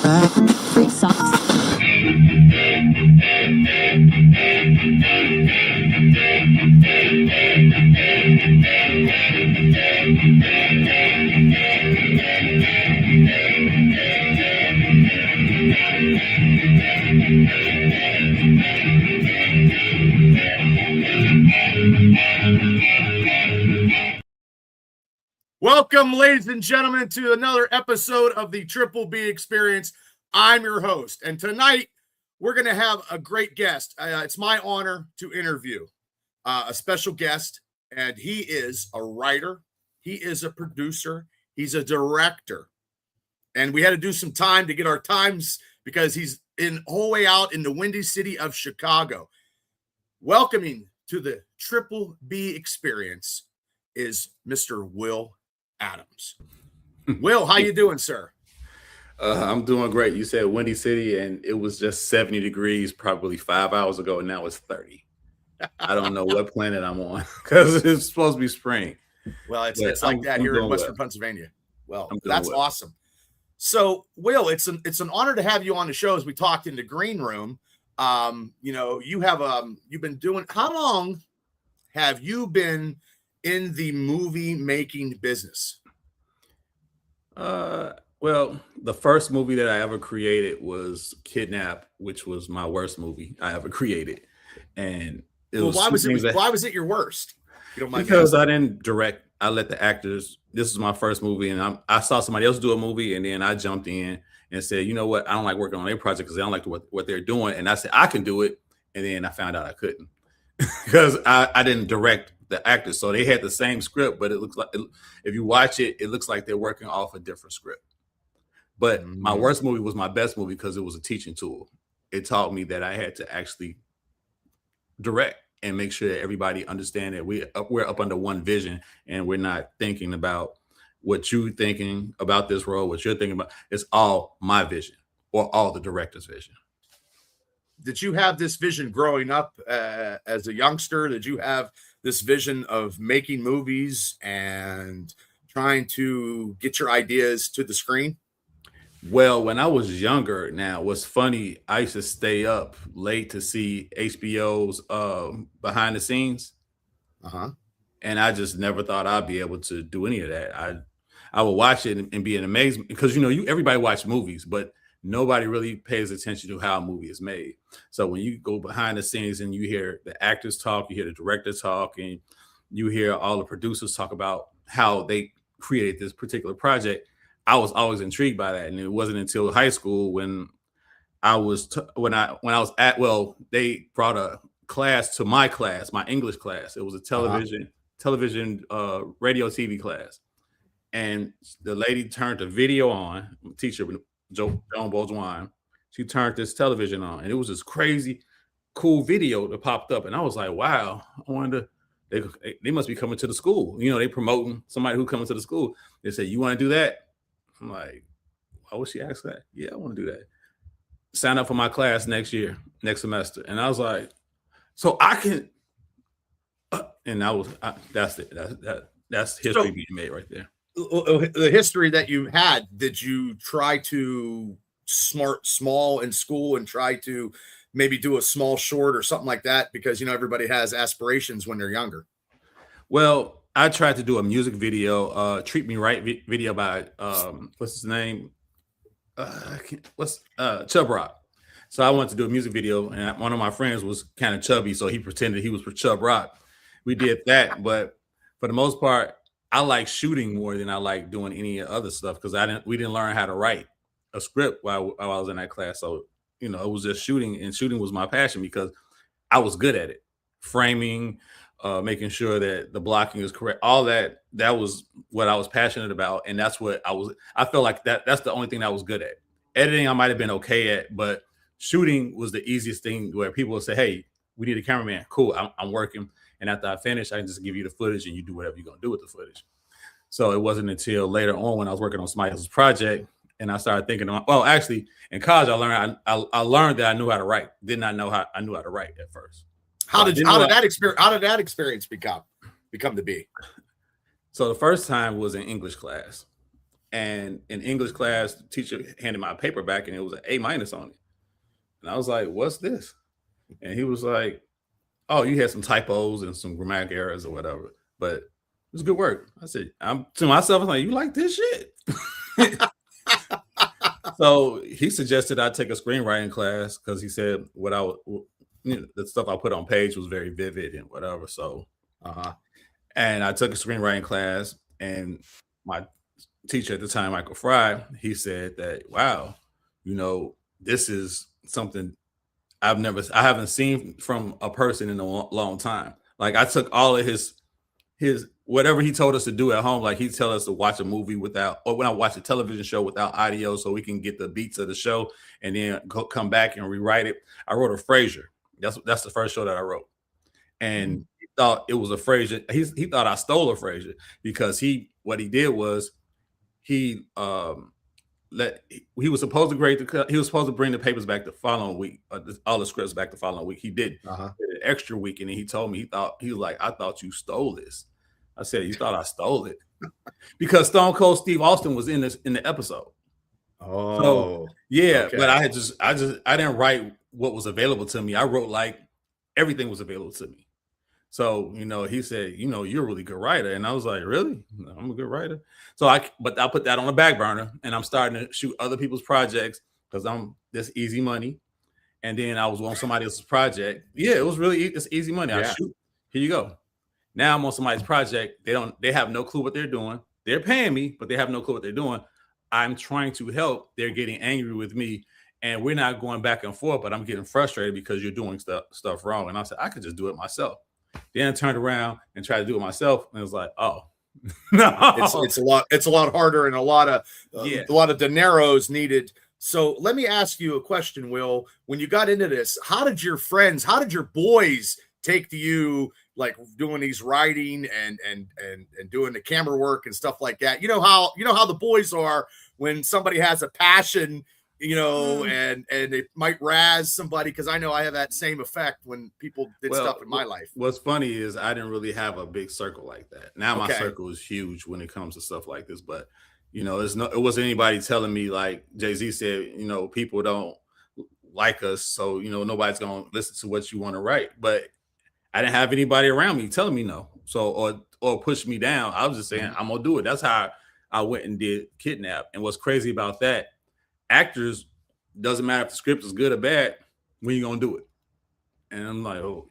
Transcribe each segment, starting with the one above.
Free socks. Welcome, ladies and gentlemen, to another episode of the Triple B Experience. I'm your host, and tonight we're going to have a great guest. It's my honor to interview a special guest, and he is a writer, he is a producer, he's a director, and we had to do some time to get our times because he's in all the way out in the windy city of Chicago. Welcoming to the Triple B Experience is Mr. Will Adams. Will, how you doing, sir? I'm doing great. You said Windy City, and it was just 70 degrees probably 5 hours ago, and now it's 30. I don't know what planet I'm on because it's supposed to be spring. Well, it's like that here in Western Pennsylvania. Well, that's well. awesome. So, Will, it's an honor to have you on the show. As we talked in the green room, you've been doing. How long have you been in the movie making business? Well, the first movie that I ever created was Kidnap, which was my worst movie I ever created. And why was it your worst? You don't mind because I didn't direct. I let the actors. This was my first movie, and I saw somebody else do a movie, and then I jumped in and said, you know what? I don't like working on their project because I don't like what they're doing. And I said I can do it, and then I found out I couldn't because I didn't direct the actors. So they had the same script, but it looks like if you watch it, it looks like they're working off a different script. But my worst movie was my best movie because it was a teaching tool. It taught me that I had to actually direct and make sure that everybody understand that we're up under one vision and we're not thinking about what you're thinking about this role, what you're thinking about. It's all my vision or all the director's vision. Did you have this vision growing up as a youngster? Did you have this vision of making movies and trying to get your ideas to the screen? Well, when I was younger, now what's funny, I used to stay up late to see HBO's behind the scenes. And I just never thought I'd be able to do any of that. I would watch it and be in amazement because everybody watch movies, but nobody really pays attention to how a movie is made. So when you go behind the scenes and you hear the actors talk, you hear the director talk, and you hear all the producers talk about how they created this particular project, I was always intrigued by that. And it wasn't until high school when they brought a class to my class, my English class. It was a television, radio, TV class. And the lady turned the video on, teacher, Joan Beaudoin. She turned this television on, and it was this crazy, cool video that popped up. And I was like, wow, I wonder, they must be coming to the school. They promoting somebody who coming to the school. They said, you want to do that? I'm like, why would she ask that? Yeah, I want to do that. Sign up for my class next semester. And I was like, so I can, and that's it. That's history being made right there. The history that you had, did you try to start small in school and try to maybe do a small short or something like that? Because, everybody has aspirations when they're younger. Well, I tried to do a music video, Treat Me Right video by, what's his name? Chub Rock. So I wanted to do a music video, and one of my friends was kind of chubby, so he pretended he was for Chub Rock. We did that, but for the most part, I like shooting more than I like doing any other stuff because we didn't learn how to write a script while I was in that class. So, it was just shooting, and shooting was my passion because I was good at it. Framing, making sure that the blocking is correct. All that was what I was passionate about. And that's what I felt like that's the only thing that I was good at. Editing, I might've been okay at, but shooting was the easiest thing where people would say, hey, we need a cameraman. Cool. I'm working. And after I finish, I can just give you the footage and you do whatever you're going to do with the footage. So it wasn't until later on when I was working on somebody else's project and I started thinking, actually in college, I learned that I knew how to write. Did not know how I knew how to write at first. How did that experience become to be? So the first time was in English class. And in English class, the teacher handed my paper back and it was an A- on it. And I was like, what's this? And he was like, oh, you had some typos and some grammatic errors or whatever, but it was good work. I said, I'm to myself, I'm like, you like this shit? So he suggested I take a screenwriting class because he said the stuff I put on page was very vivid and whatever. So, and I took a screenwriting class, and my teacher at the time, Michael Fry, he said that, wow, this is something I haven't seen from a person in a long time. Like, I took all of his whatever he told us to do at home, like he'd tell us to watch a movie or when I watch a television show without audio so we can get the beats of the show and then come back and rewrite it. I wrote a Frasier. That's the first show that I wrote. And he thought it was a Frasier. He thought I stole a Frasier because what he did was he was supposed to he was supposed to bring the papers back the following week, all the scripts back the following week. He did an extra week, and then he told me he was like, I thought you stole this. I said, you thought I stole it? Because Stone Cold Steve Austin was in the episode. Oh, so yeah, okay. But I didn't write what was available to me. I wrote like everything was available to me. So, he said, you're a really good writer. And I was like, really? I'm a good writer. So I put that on the back burner, and I'm starting to shoot other people's projects because this easy money. And then I was on somebody else's project. Yeah, it was it's easy money. I shoot. Here you go. Now I'm on somebody's project. They have no clue what they're doing. They're paying me, but they have no clue what they're doing. I'm trying to help. They're getting angry with me, and we're not going back and forth, but I'm getting frustrated because you're doing stuff wrong. And I said, I could just do it myself. Then I turned around and tried to do it myself, and it was like, oh, no, it's a lot harder and a lot of dineros needed. So let me ask you a question, Will. When you got into this, how did your boys take to you, like doing these writing and doing the camera work and stuff like that? You know how the boys are when somebody has a passion, and they might razz somebody, because I know I have that same effect when people did stuff in my life. What's funny is I didn't really have a big circle like that. Now my circle is huge when it comes to stuff like this, but it wasn't anybody telling me, like Jay-Z said, people don't like us, so nobody's gonna listen to what you want to write. But I didn't have anybody around me telling me no, so or push me down. I was just saying, I'm gonna do it. That's how I went and did Kidnap. And what's crazy about that, actors, doesn't matter if the script is good or bad, when you gonna do it? And I'm like, oh,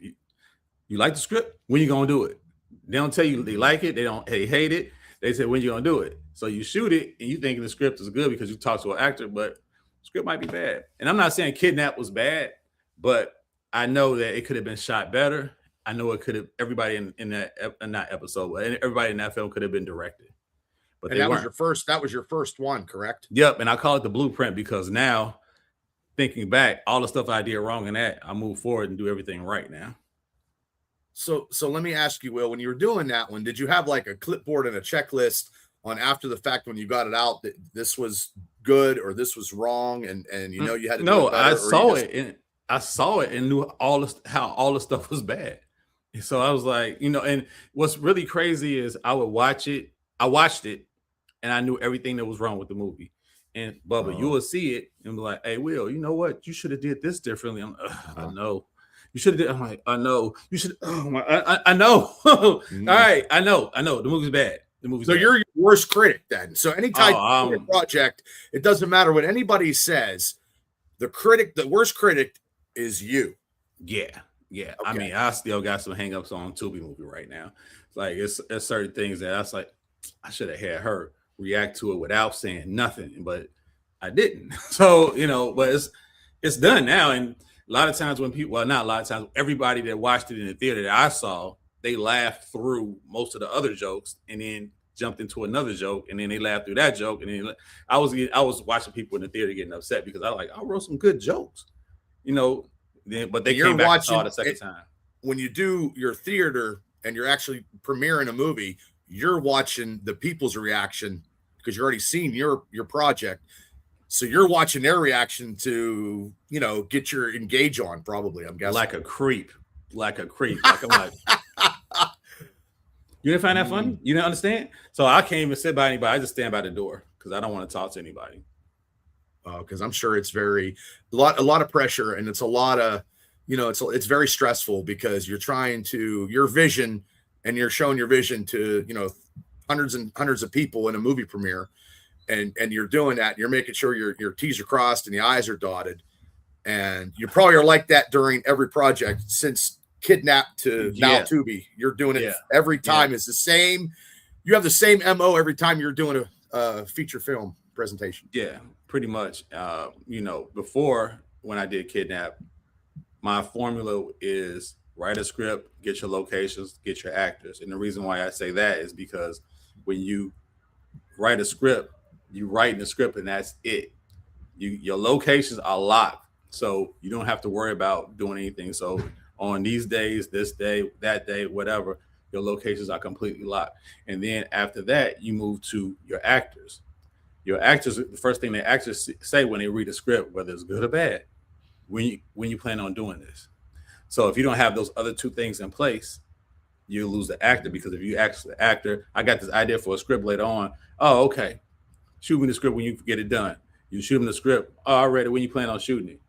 you like the script? When you gonna do it? They don't tell you they like it, they hate it. They say, when you gonna do it? So you shoot it and you thinking the script is good because you talk to an actor, but the script might be bad. And I'm not saying Kidnap was bad, but I know that it could have been shot better. I know it could have, everybody in that episode, everybody in that film could have been directed. But that was your first one, correct? Yep. And I call it the blueprint because now, thinking back, all the stuff I did wrong in that, I move forward and do everything right now. So let me ask you, Will, when you were doing that one, did you have like a clipboard and a checklist on after the fact when you got it out that this was good or this was wrong, and you had to do it better, I saw it and knew how all the stuff was bad. So I was like, and what's really crazy is I watched it and I knew everything that was wrong with the movie. And Bubba, you will see it and be like, hey, Will, you know what? You should have did this differently. I'm like, I know. You should have did. I'm like, I know. You should. Oh my, I know. All right, I know. The movie's bad. So you're your worst critic then. So any type of project, it doesn't matter what anybody says. The worst critic is you. Yeah. Okay. I mean, I still got some hangups on Tubi movie right now. Like it's certain things that I was like, I should have had her react to it without saying nothing, but I didn't. So but it's done now. And a lot of times when people, not a lot of times, everybody that watched it in the theater that I saw, they laughed through most of the other jokes and then jumped into another joke, and then they laughed through that joke, and then I was watching people in the theater getting upset because I wrote some good jokes, but they came back and saw it the second time. When you do your theater and you're actually premiering a movie, you're watching the people's reaction because you're already seen your project. So you're watching their reaction to, get your engage on, probably, I'm guessing. Like a creep. Like I'm like, you didn't find that funny? You didn't understand? So I can't even sit by anybody. I just stand by the door because I don't want to talk to anybody. Because I'm sure it's a lot of pressure, and it's a lot of, it's very stressful because you're trying to your vision, and you're showing your vision to hundreds and hundreds of people in a movie premiere, and you're doing that. And you're making sure your T's are crossed and the I's are dotted, and you probably are like that during every project since Kidnap to now Tubi. You're doing it every time. It's the same. You have the same MO every time you're doing a feature film presentation. Yeah, pretty much. Before, when I did Kidnap, my formula is write a script, get your locations, get your actors. And the reason why I say that is because when you write a script, you write in the script and that's it. Your locations are locked, so you don't have to worry about doing anything. So on these days, this day, that day, whatever, your locations are completely locked. And then after that, you move to your actors. Your actors, the first thing the actors say when they read a script, whether it's good or bad, when you plan on doing this. So if you don't have those other two things in place, you lose the actor, because if you ask the actor, I got this idea for a script later on. Oh, okay. Shoot me the script when you get it done. You shoot them the script. Oh, already, when you plan on shooting it.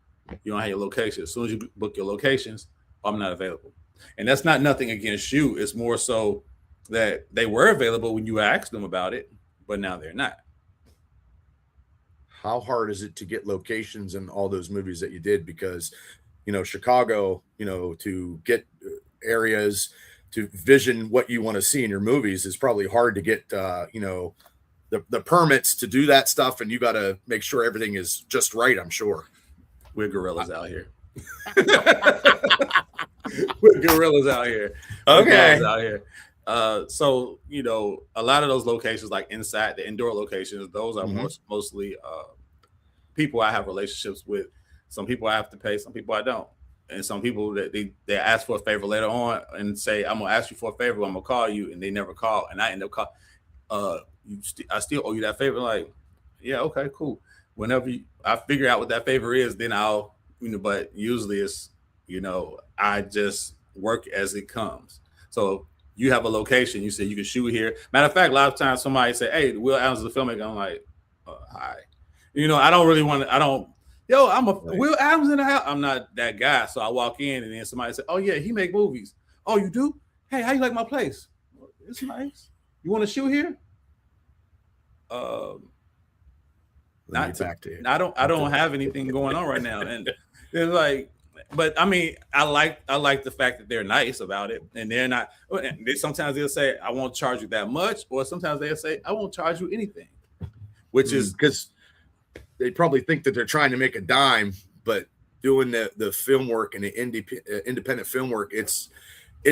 You don't have your location. As soon as you book your locations, I'm not available. And that's not nothing against you. It's more so that they were available when you asked them about it, but now they're not. How hard is it to get locations in all those movies that you did? Because, Chicago, to get areas to vision what you want to see in your movies is probably hard to get, the permits to do that stuff. And you got to make sure everything is just right, I'm sure. We're gorillas out here. We're gorillas out here. Okay. Out here. So, a lot of those locations, like inside the indoor locations, those are mostly people I have relationships with. Some people I have to pay, some people I don't. And some people that they ask for a favor later on and say, I'm going to ask you for a favor, I'm going to call you, and they never call. And I end up calling, I still owe you that favor. Like, yeah, okay, cool. Whenever I figure out what that favor is, then I'll, but usually it's, I just work as it comes. So you have a location, you say you can shoot here. Matter of fact, a lot of times somebody say, hey, Will Adams is a filmmaker. I'm like, hi. I don't really want to, I'm a right. Will Adams in the house. I'm not that guy. So I walk in and then somebody say, oh yeah, he make movies. Oh, you do? Hey, how you like my place? It's nice. You want to shoot here? I don't have anything going on right now. And it's like, but I mean, I like the fact that they're nice about it, and they're not. Sometimes they'll say, I won't charge you that much, or sometimes they'll say, I won't charge you anything, which is because they probably think that they're trying to make a dime, but doing the film work and the independent film work, it's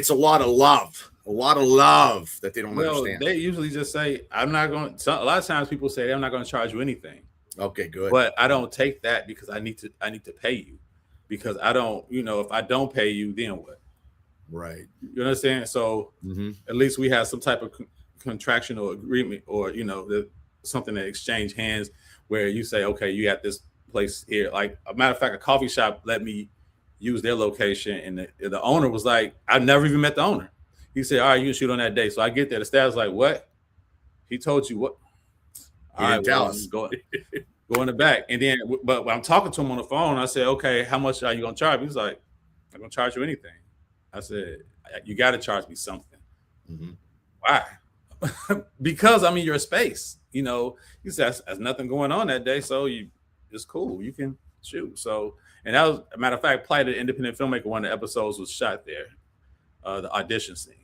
a lot of love that they don't understand. They usually just say, I'm not going to. A lot of times people say, I'm not going to charge you anything. Okay, good. But I don't take that because I need to pay you, because I don't, if I don't pay you, then what? Right. You understand? So at least we have some type of contractual agreement, or something that exchange hands, where you say, okay, you got this place here. Like, a matter of fact, a coffee shop let me use their location, and the owner was like, I've never even met the owner. He said, all right, you can shoot on that day. So I get there. The staff's like, what? He told you what? All right, tell us. Go in the back. And then, but when I'm talking to him on the phone, I said, okay, how much are you going to charge me? He's like, I'm going to charge you anything. I said, you got to charge me something. Why? Because I'm in your space. He said, there's nothing going on that day, so it's cool. You can shoot. So, and that was, a matter of fact, Plight of the Independent Filmmaker, one of the episodes was shot there, the audition scene.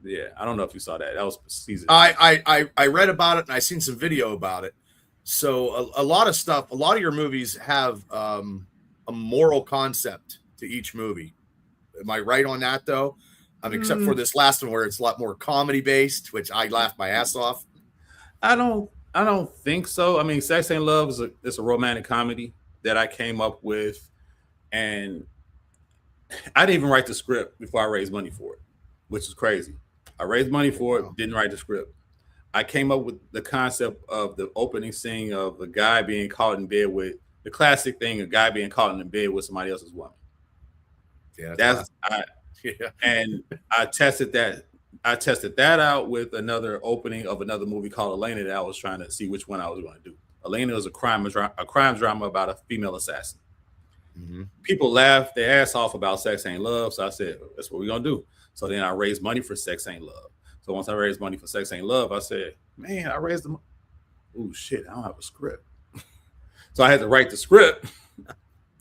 Yeah, I don't know if you saw that. That was season. I read about it, and I seen some video about it. So a lot of stuff, a lot of your movies have a moral concept to each movie. Am I right on that, though? Except for this last one where it's a lot more comedy based, which I laughed my ass off. I don't think so. I mean, Sex Ain't Love is a romantic comedy that I came up with, and I didn't even write the script before I raised money for it, which is crazy. I raised money for it, didn't write the script. I came up with the concept of the opening scene of a guy being caught in bed with the classic thing, a guy being caught in bed with somebody else's woman. Yeah, and I tested that I tested that out with another opening of another movie called Elena that I was trying to see which one I was going to do. Elena was a crime drama about a female assassin. People laughed their ass off about Sex Ain't Love, so I said, that's what we're going to do. So then I raised money for Sex Ain't Love. So once I raised money for Sex Ain't Love, I said, man, I raised them. Oh, shit, I don't have a script. So I had to write the script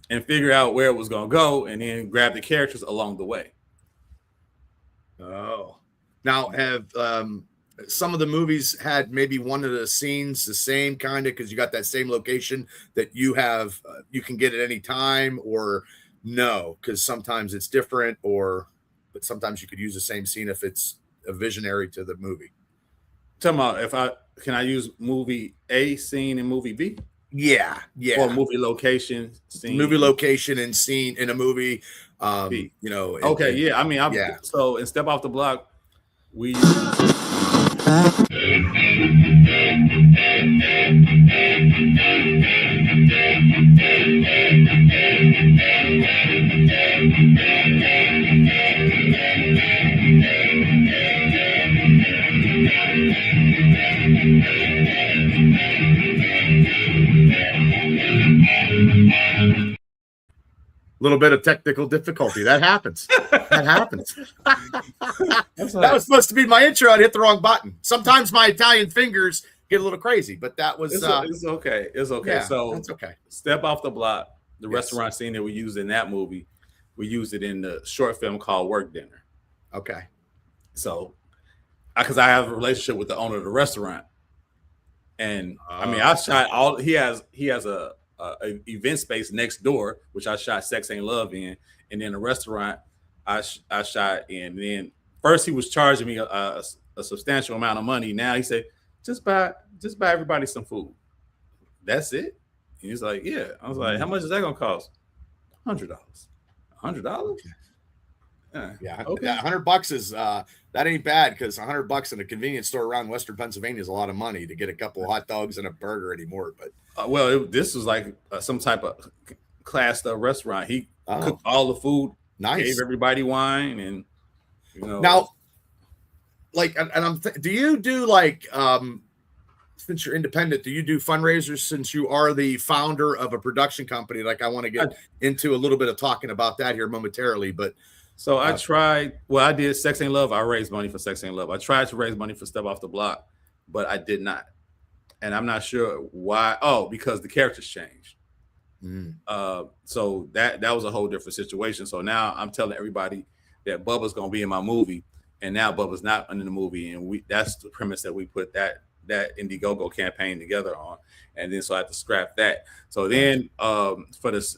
and figure out where it was going to go and then grab the characters along the way. Oh. Now, have some of the movies had maybe one of the scenes the same kind of, because you got that same location that you have, you can get at any time, or no, because sometimes it's different, but sometimes you could use the same scene if it's a visionary to the movie. Talking about can I use movie A scene in movie B? Yeah. Or movie location scene. Movie location and scene in a movie. B. Yeah. I mean, so in Step Off the Block, we little bit of technical difficulty. That happens. That happens. That was supposed to be my intro. I hit the wrong button. Sometimes my Italian fingers get a little crazy, but that was it's okay. It's okay. Yeah, so that's okay. Step Off the Block, the restaurant scene that we used in that movie, we used it in the short film called Work Dinner. Okay. So because I have a relationship with the owner of the restaurant. And I mean, I shot he has a event space next door, which I shot Sex Ain't Love in, and then the restaurant I shot in. And then first he was charging me a substantial amount of money. Now he said, just buy everybody some food. That's it. And he's like, yeah. I was like, how much is that gonna cost? $100. $100? Yeah. Okay. $100 is that ain't bad, because $100 in a convenience store around Western Pennsylvania is a lot of money to get a couple of hot dogs and a burger anymore. But this was like some type of classed up restaurant. He cooked all the food, nice, gave everybody wine, and Now, like, and do you do like since you're independent, do you do fundraisers since you are the founder of a production company? Like, I want to get into a little bit of talking about that here momentarily, but. So I tried. Well, I did Sex Ain't Love. I raised money for Sex Ain't Love. I tried to raise money for Step Off the Block, but I did not, and I'm not sure why. Oh, because the characters changed. So that was a whole different situation. So now I'm telling everybody that Bubba's gonna be in my movie, and now Bubba's not in the movie, and that's the premise that we put that Indiegogo campaign together on, and then so I had to scrap that. So then for this,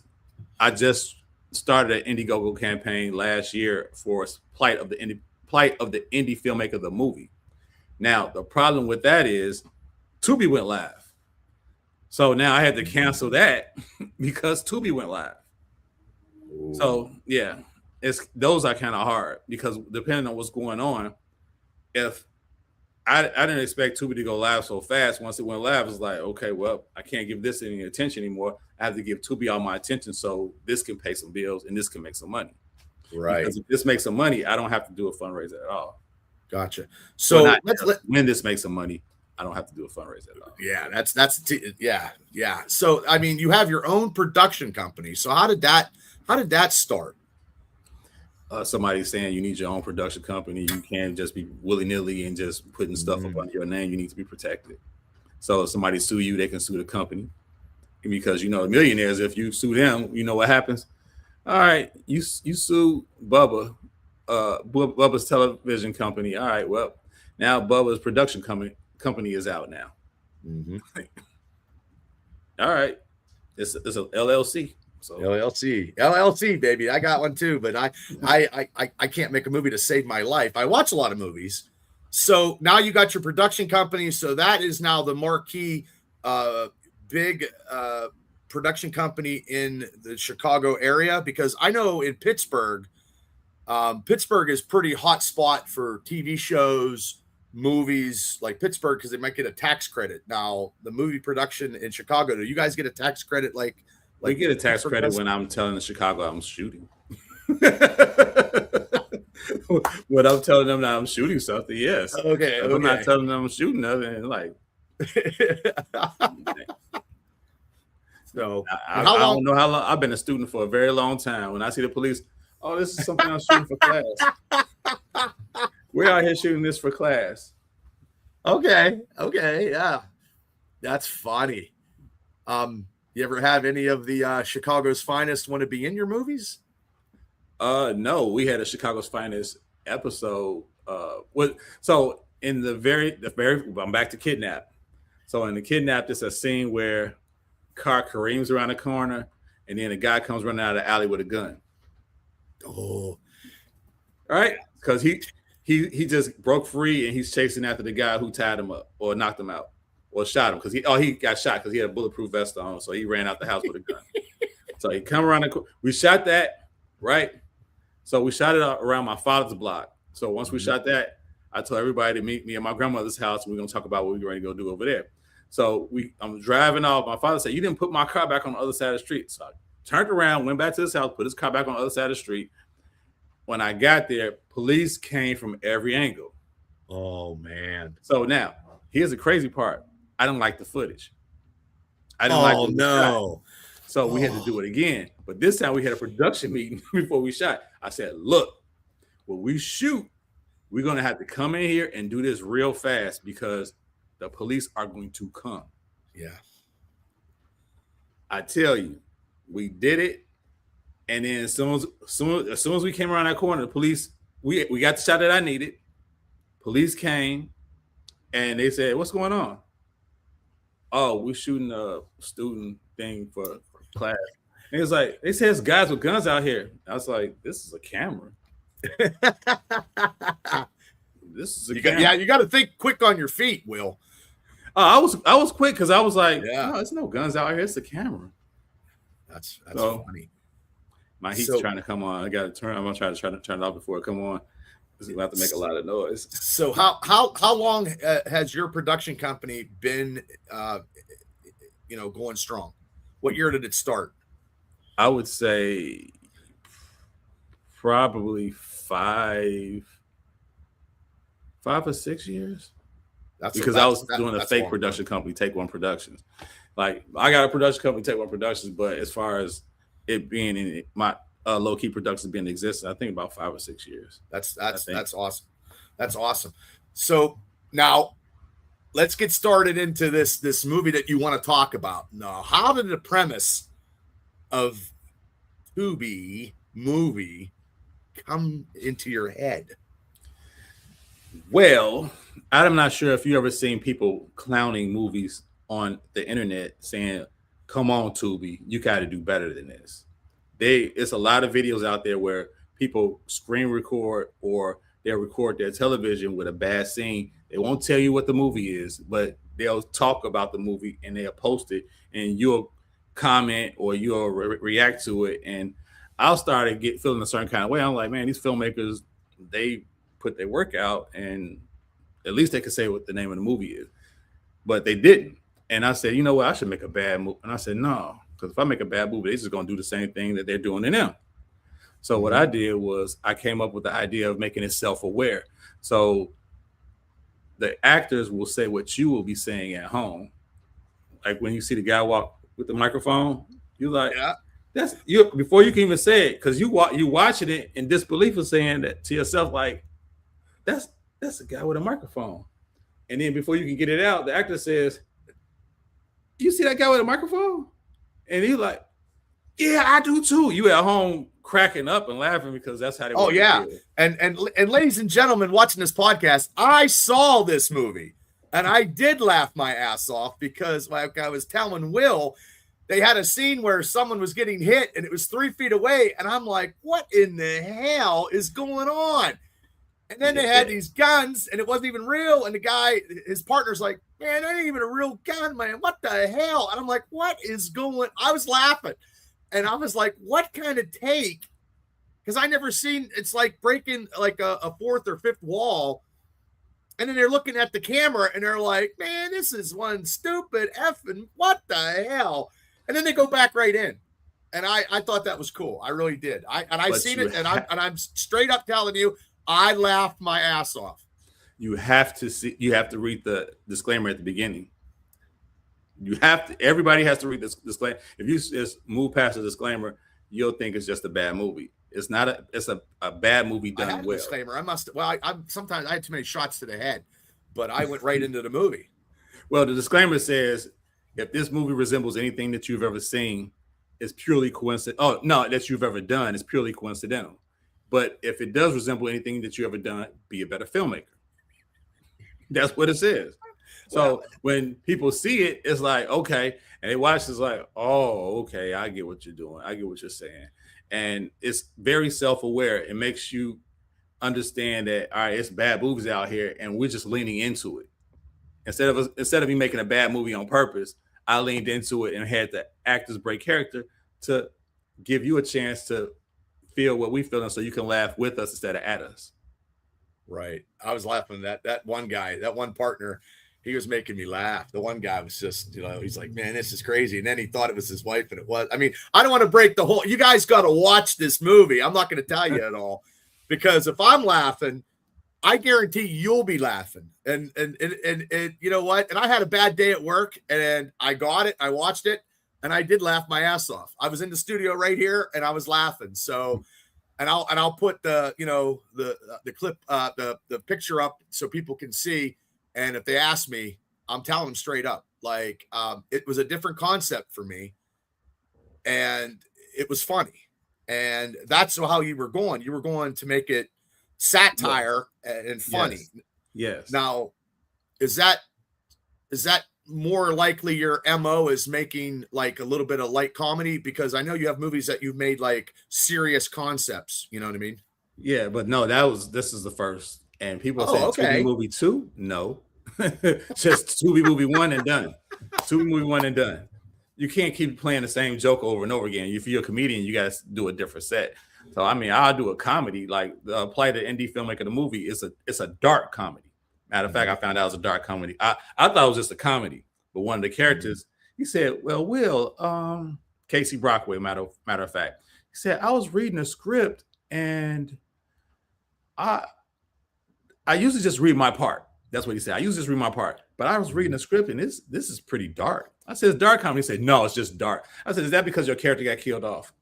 I just started an Indiegogo campaign last year for plight of the indie filmmaker, the movie. Now the problem with that is Tubi went live, so now I had to cancel that because Tubi went live. Ooh. So yeah, those are kind of hard because depending on what's going on, if I didn't expect Tubi to go live so fast. Once it went live, it's like, okay, well, I can't give this any attention anymore. I have to give Tubi all my attention so this can pay some bills and this can make some money. Right. Because if this makes some money, I don't have to do a fundraiser at all. Gotcha. So when this makes some money, I don't have to do a fundraiser at all. Yeah, yeah. So I mean, you have your own production company. So how did that start? Somebody saying you need your own production company. You can't just be willy-nilly and just putting stuff up under your name. You need to be protected. So if somebody sue you, they can sue the company. Because the millionaires, if you sue them, you know what happens. All right, you sue Bubba, Bubba's television company. All right, well, now Bubba's production company is out now. All right, it's a LLC. So LLC, baby. I got one too, but I can't make a movie to save my life. I watch a lot of movies. So now you got your production company. So that is now the marquee big production company in the Chicago area, because I know in Pittsburgh is pretty hot spot for TV shows, movies like Pittsburgh, because they might get a tax credit. Now the movie production in Chicago, do you guys get a tax credit? Like we get a tax credit when I'm telling Chicago I'm shooting. When I'm telling them that I'm shooting something, yes. Okay. If I'm not telling them I'm shooting nothing, like. So I how long? don't know how long. I've been a student for a very long time. When I see the police, oh, this is something I'm shooting for class. We're out here shooting this for class. Okay. Yeah, that's funny. You ever have any of the Chicago's Finest want to be in your movies? No, we had a Chicago's Finest episode. So in the very, I'm back to Kidnap. So in the Kidnap, there's a scene where car careens around the corner, and then a guy comes running out of the alley with a gun. Oh, right, because he just broke free and he's chasing after the guy who tied him up or knocked him out or shot him because he got shot because he had a bulletproof vest on, so he ran out the house with a gun. So he come around we shot that, right? So we shot it around my father's block. So once we shot that, I told everybody to meet me at my grandmother's house, and we're gonna talk about what we're going to go do over there. So I'm driving off. My father said, "You didn't put my car back on the other side of the street." So I turned around, went back to his house, put his car back on the other side of the street. When I got there, police came from every angle. Oh, man. So now, here's the crazy part. I didn't like the footage. I didn't like the no. Shot. So we had to do it again. But this time we had a production meeting before we shot. I said, look, when we shoot, we're going to have to come in here and do this real fast because the police are going to come. Yeah. I tell you, we did it. And then as soon as we came around that corner, the police, we got the shot that I needed. Police came and they said, "What's going on?" "Oh, we're shooting a student thing for class." And it's like, they said, "There's guys with guns out here." I was like, "This is a camera." This is a camera. Yeah, you got to think quick on your feet, Will. I was quick because I was like, "No, there's no guns out here. It's a camera." That's funny. My heat's trying to come on. I got to turn. I'm gonna try to turn it off before it come on. We have to make a lot of noise. So how long has your production company been, going strong? What year did it start? I would say probably 5 or 6 years. Because I was doing a fake production company, Take One Productions. Like I got a production company, Take One Productions, but as far as it being in my low key productions being in existence, I think about 5 or 6 years. That's awesome. That's awesome. So now let's get started into this movie that you want to talk about. Now, how did the premise of Tubi movie come into your head? Well, I'm not sure if you ever seen people clowning movies on the internet saying, "Come on, Tubi, you got to do better than this." It's a lot of videos out there where people screen record or they'll record their television with a bad scene. They won't tell you what the movie is, but they'll talk about the movie and they'll post it, and you'll comment or you'll react to it. And I'll start to feeling a certain kind of way. I'm like, man, these filmmakers, they put their work out, and at least they could say what the name of the movie is, but they didn't. And I said, you know what? I should make a bad movie. And I said, no, because if I make a bad movie, they're just going to do the same thing that they're doing to them. So what I did was I came up with the idea of making it self-aware. So the actors will say what you will be saying at home. Like when you see the guy walk with the microphone, you're like, that's you before you can even say it, because you watching it in disbelief of saying that to yourself, like, that's a guy with a microphone. And then before you can get it out, the actor says, "You see that guy with a microphone?" And he's like, "Yeah, I do too." You at home cracking up and laughing because that's how they. Oh yeah, and ladies and gentlemen watching this podcast, I saw this movie and I did laugh my ass off because, like I was telling Will, they had a scene where someone was getting hit and it was 3 feet away, and I'm like, "What in the hell is going on?" And then they had these guns, and it wasn't even real. And the guy, his partner's like, "Man, that ain't even a real gun, man. What the hell?" And I'm like, "What is going?" I was laughing. And I was like, what kind of take? Because I never seen, it's like breaking like a fourth or fifth wall. And then they're looking at the camera and they're like, "Man, this is one stupid effing, what the hell?" And then they go back right in. And I thought that was cool. I really did. I've seen it, and I'm straight up telling you, I laughed my ass off. You have to read the disclaimer at the beginning. Everybody has to read this disclaimer. If you just move past the disclaimer, you'll think it's just a bad movie. It's not it's a bad movie done I had well. A disclaimer. Sometimes I had too many shots to the head, but I went right into the movie. Well, the disclaimer says, if this movie resembles anything that you've ever seen, it's purely coincidental. Oh, no, that you've ever done, it's purely coincidental. But if it does resemble anything that you ever done, be a better filmmaker. That's what it says. So when people see it, it's like, okay. And they watch, it's like, oh, okay, I get what you're doing. I get what you're saying. And it's very self-aware. It makes you understand that, all right, it's bad movies out here, and we're just leaning into it. Instead of me making a bad movie on purpose, I leaned into it and had the actors break character to give you a chance to feel what we feel, and so you can laugh with us instead of at us. Right. I was laughing at that one guy, that one partner. He was making me laugh. The one guy was just, he's like, man, this is crazy. And then he thought it was his wife, and it was. I mean, I don't want to break the whole. You guys got to watch this movie. I'm not going to tell you at all, because if I'm laughing, I guarantee you'll be laughing. And you know what? And I had a bad day at work, and I got it. I watched it, and I did laugh my ass off. I was in the studio right here, and I was laughing. So, and I'll put the clip, the picture up so people can see. And if they ask me, I'm telling them straight up, like, it was a different concept for me, and it was funny. And that's how you were going. You were going to make it satire and funny. Yes. Now, is that more likely your MO is making like a little bit of light comedy? Because I know you have movies that you've made like serious concepts. You know what I mean? Yeah, but no, this is the first. And people say okay. Tubi movie 2. No, just Tubi movie 1 and done. Tubi movie 1 and done. You can't keep playing the same joke over and over again. If you're a comedian, you got to do a different set. So I mean, I'll do a comedy, like apply the indie filmmaker the movie. It's a dark comedy. Matter of fact, I found out it was a dark comedy. I thought it was just a comedy, but one of the characters, he said, "Well, Will, Casey Brockway, matter of fact, he said, I was reading a script and I usually just read my part." That's what he said. I usually just read my part, but I was reading a script and this is pretty dark. I said, "It's dark comedy." He said, "No, it's just dark." I said, "Is that because your character got killed off?"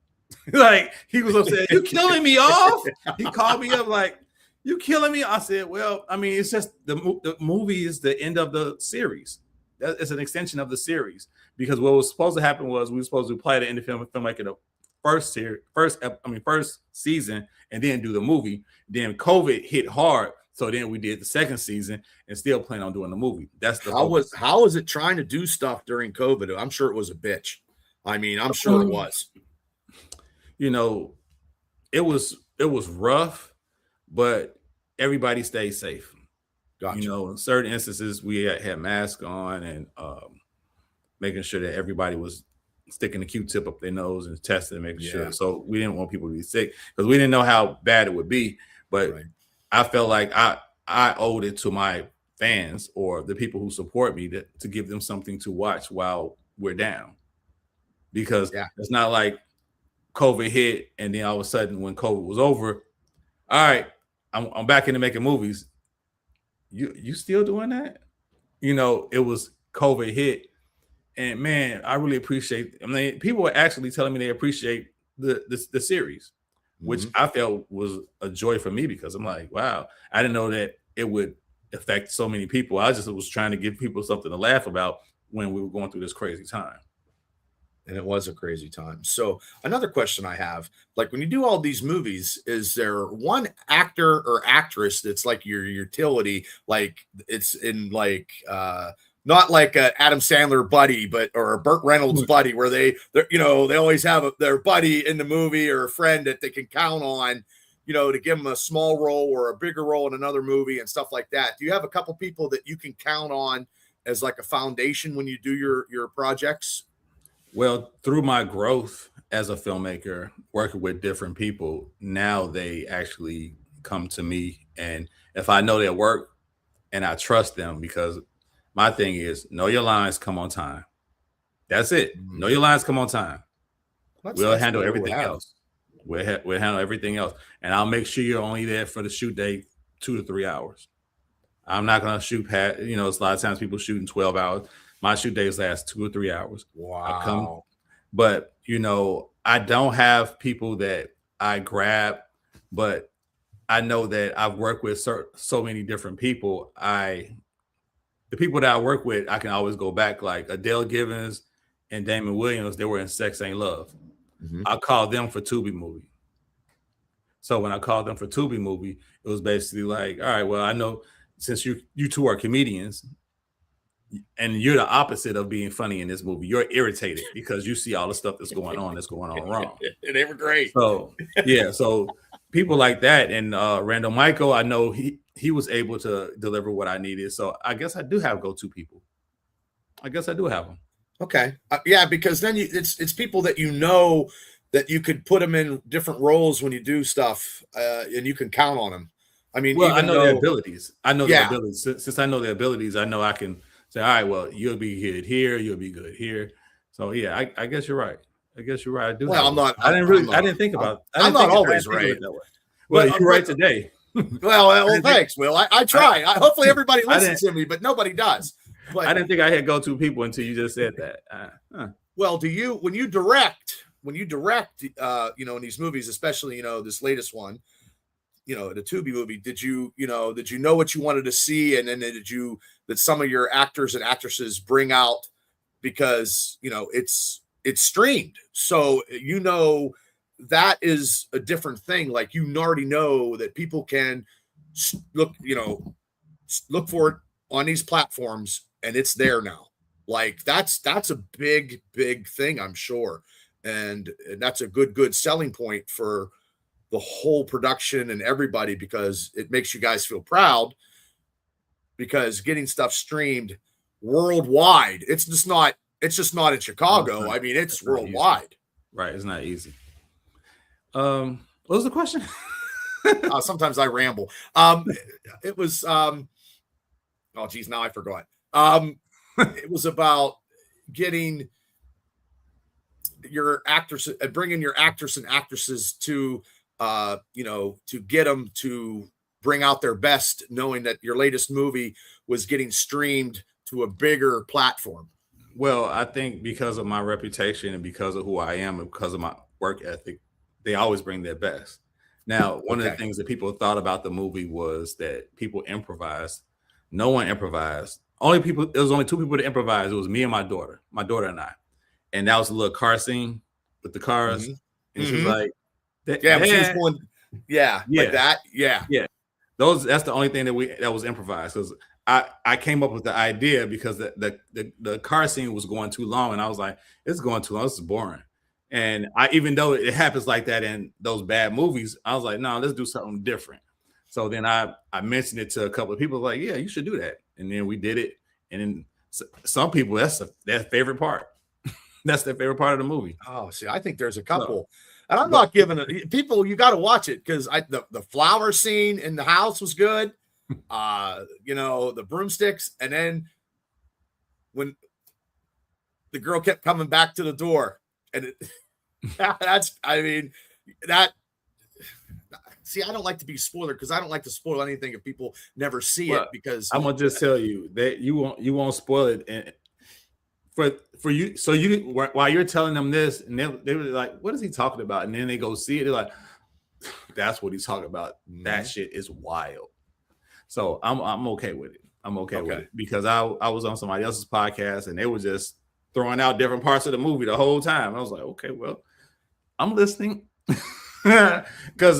Like, he was upset. "You killing me off?" He called me up like, "You killing me?" I said, "Well, I mean, it's just the movie is the end of the series. It's an extension of the series, because what was supposed to happen was we were supposed to play the indie film like in the first season, and then do the movie. Then COVID hit hard, so then we did the second season and still plan on doing the movie. That's the how was it trying to do stuff during COVID? I'm sure it was a bitch. I mean, I'm sure it was. You know, it was rough, but everybody stayed safe. Gotcha. You know, in certain instances, we had masks on and making sure that everybody was sticking the Q-tip up their nose and testing and making sure. So we didn't want people to be sick because we didn't know how bad it would be. But I felt like I owed it to my fans or the people who support me to give them something to watch while we're down. Because it's not like COVID hit and then all of a sudden when COVID was over, all right, I'm back into making movies. You still doing that? You know, it was COVID hit. And man, I really appreciate. I mean, people are actually telling me they appreciate the series, which I felt was a joy for me, because I'm like, wow, I didn't know that it would affect so many people. I just was trying to give people something to laugh about when we were going through this crazy time. And it was a crazy time. So another question I have, like when you do all these movies, is there one actor or actress that's like your utility? Like it's in like not like a Adam Sandler buddy, or a Burt Reynolds buddy, where they always have their buddy in the movie or a friend that they can count on, to give them a small role or a bigger role in another movie and stuff like that. Do you have a couple people that you can count on as like a foundation when you do your projects? Well, through my growth as a filmmaker, working with different people, now they actually come to me. And if I know their work and I trust them, because my thing is know your lines, come on time. That's it. Know your lines, come on time. We'll handle everything else. We'll handle everything else, and I'll make sure you're only there for the shoot day 2 to 3 hours. I'm not gonna shoot past. You know, it's a lot of times people shooting 12 hours. My shoot days last 2 or 3 hours. I come, Wow. but you know, I don't have people that I grab, but I know that I've worked with so many different people. The people that I work with, I can always go back, like Adele Givens and Damon Williams. They were in Sex Ain't Love. Mhm. I called them for Tubi movie. So when I called them for Tubi movie, it was basically like, all right, well, I know since you two are comedians and you're the opposite of being funny in this movie, you're irritated because you see all the stuff that's going on wrong. They were great. So yeah, so people like that, and Randall Michael, I know he was able to deliver what I needed. So I guess I do have go-to people. I guess I do have them. Okay. Yeah, because then it's people that you know that you could put them in different roles when you do stuff, and you can count on them. I mean, Well, I even know their abilities. I know their Yeah. abilities. Since I know their abilities, I know I can say, all right, well, you'll be good here, you'll be good here. So yeah, I guess you're right. I guess you're right. I do. Well, I'm not. I didn't I'm not- I didn't think about. I'm not always right. That way. Well, But- you're right today. Well, thanks, Will. I try. Hopefully everybody I listens to me, but nobody does. But I didn't think I had go-to people until you just said that. well, when you direct, you know, in these movies, especially, you know, this latest one, you know, the Tubi movie, did you know what you wanted to see, and then that some of your actors and actresses bring out, because you know it's streamed, so you know that is a different thing. Like, you already know that people can look for it on these platforms, and it's there now. Like, that's a big thing, I'm sure, and that's a good selling point for the whole production and everybody, because it makes you guys feel proud, because getting stuff streamed worldwide, it's just not in Chicago. I mean, it's worldwide. Right, it's not easy. What was the question? Sometimes I ramble. It was oh geez, now I forgot. It was about getting your actors, bringing your actors and actresses to to get them to bring out their best, knowing that your latest movie was getting streamed to a bigger platform. Well, I think because of my reputation and because of who I am and because of my work ethic, they always bring their best. Now, one of the things that people thought about the movie was that people improvised. No one improvised. There was only two people to improvise. It was me and my daughter and I. And that was a little car scene with the cars. Mm-hmm. And she was like, she was going, like that. Yeah. That's the only thing that was improvised, because I came up with the idea because the car scene was going too long, and I was like, it's going too long, this is boring. And even though it happens like that in those bad movies, I was like, no, let's do something different. So then I mentioned it to a couple of people, like, yeah, you should do that. And then we did it. And then some people, that's their favorite part. That's their favorite part of the movie. Oh, see, I think there's a couple. And I'm not giving it, people, you got to watch it, because the flower scene in the house was good. The broomsticks, and then when the girl kept coming back to the door, and see, I don't like to be spoiler, because I don't like to spoil anything if people never see it, because I'm gonna just tell you that you won't spoil it. And for you, so while you're telling them this, and they were like, what is he talking about? And then they go see it, they're like, that's what he's talking about. Mm-hmm. That shit is wild. So I'm okay with it. I'm okay with it, because I was on somebody else's podcast and they were just throwing out different parts of the movie the whole time. I was like, okay, well, I'm listening, because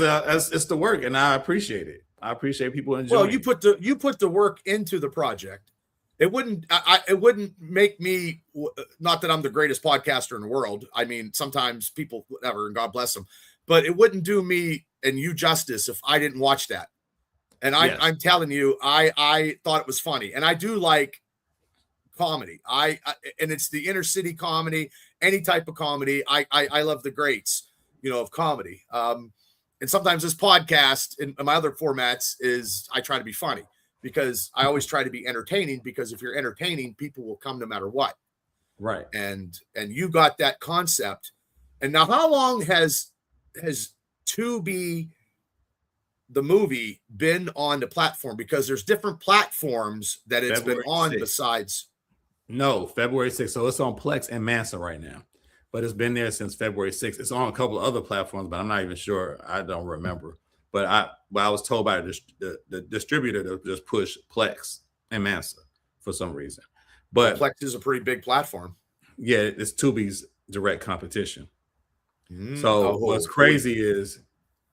it's the work, and I appreciate it. I appreciate people enjoying. Well, you put the work into the project. It wouldn't make me, not that I'm the greatest podcaster in the world. I mean, sometimes people, whatever, and God bless them, but it wouldn't do me and you justice if I didn't watch that. And I'm telling you, I thought it was funny, and I do like comedy. And it's the inner city comedy, any type of comedy. I love the greats, of comedy. And sometimes this podcast and my other formats is I try to be funny, because I always try to be entertaining, because if you're entertaining, people will come no matter what. Right. And you got that concept. And now, how long has has Tubi, the movie, been on the platform? Because there's different platforms that it's February been on 6th. besides. No, February 6th. So it's on Plex and MANSA right now, but it's been there since February 6th. It's on a couple of other platforms, but I'm not even sure. I don't remember. But I was told by the distributor to just push Plex and MANSA for some reason. But Plex is a pretty big platform. yeah, it's Tubi's direct competition. So what's crazy is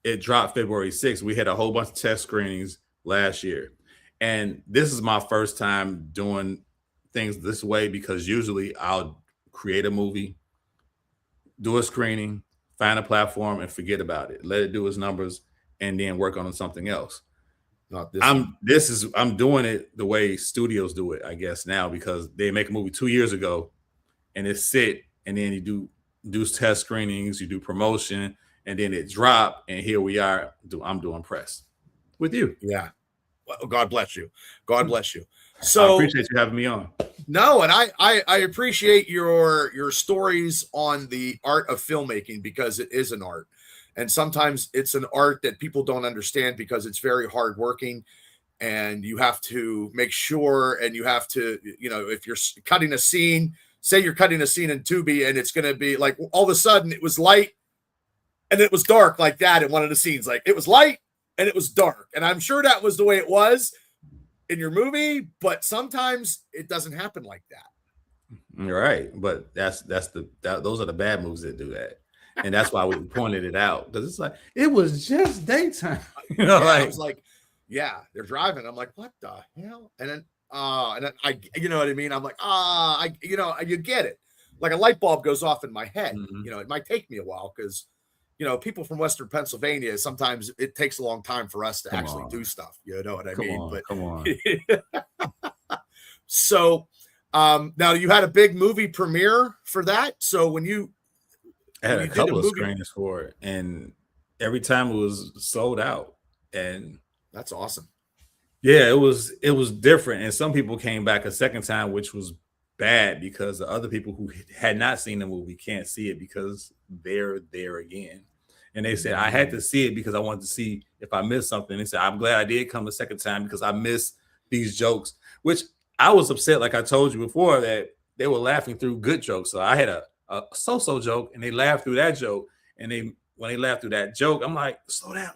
it dropped February 6th. We had a whole bunch of test screenings last year. And this is my first time doing things this way, because usually I'll create a movie, do a screening, find a platform, and forget about it. Let it do its numbers, and then work on something else. Not this. I'm doing it the way studios do it, I guess, now, because they make a movie 2 years ago, and it's sit, and then you do test screenings, you do promotion, and then it drop, and here we are. I'm doing press with you. Yeah. Well, God bless you. God bless you. So I appreciate you having me on. No, and I appreciate your stories on the art of filmmaking, because it is an art. And sometimes it's an art that people don't understand because it's very hardworking, and you have to make sure, and you have to, if you're cutting a scene, say you're cutting a scene in Tubi, and it's going to be like, all of a sudden it was light and it was dark like that in one of the scenes. Like, it was light and it was dark. And I'm sure that was the way it was in your movie, but sometimes it doesn't happen like that. Right. But those are the bad movies that do that. And that's why we pointed it out, because it's like, it was just daytime. I was like, yeah, they're driving. I'm like, what the hell? And then I, you know what I mean? I'm like, you get it. Like a light bulb goes off in my head. Mm-hmm. It might take me a while, because, people from Western Pennsylvania, sometimes it takes a long time for us to actually do stuff. You know what I mean? Come on. So now you had a big movie premiere for that. So I had a couple of screenings for it, and every time it was sold out. And that's awesome. Yeah, it was different. And some people came back a second time, which was bad, because the other people who had not seen the movie can't see it because they're there again. And they said, I had to see it because I wanted to see if I missed something. They said, I'm glad I did come the second time, because I missed these jokes, which I was upset. Like I told you before, that they were laughing through good jokes. So I had a so-so joke, and they laughed through that joke. And when they laughed through that joke, I'm like, slow down.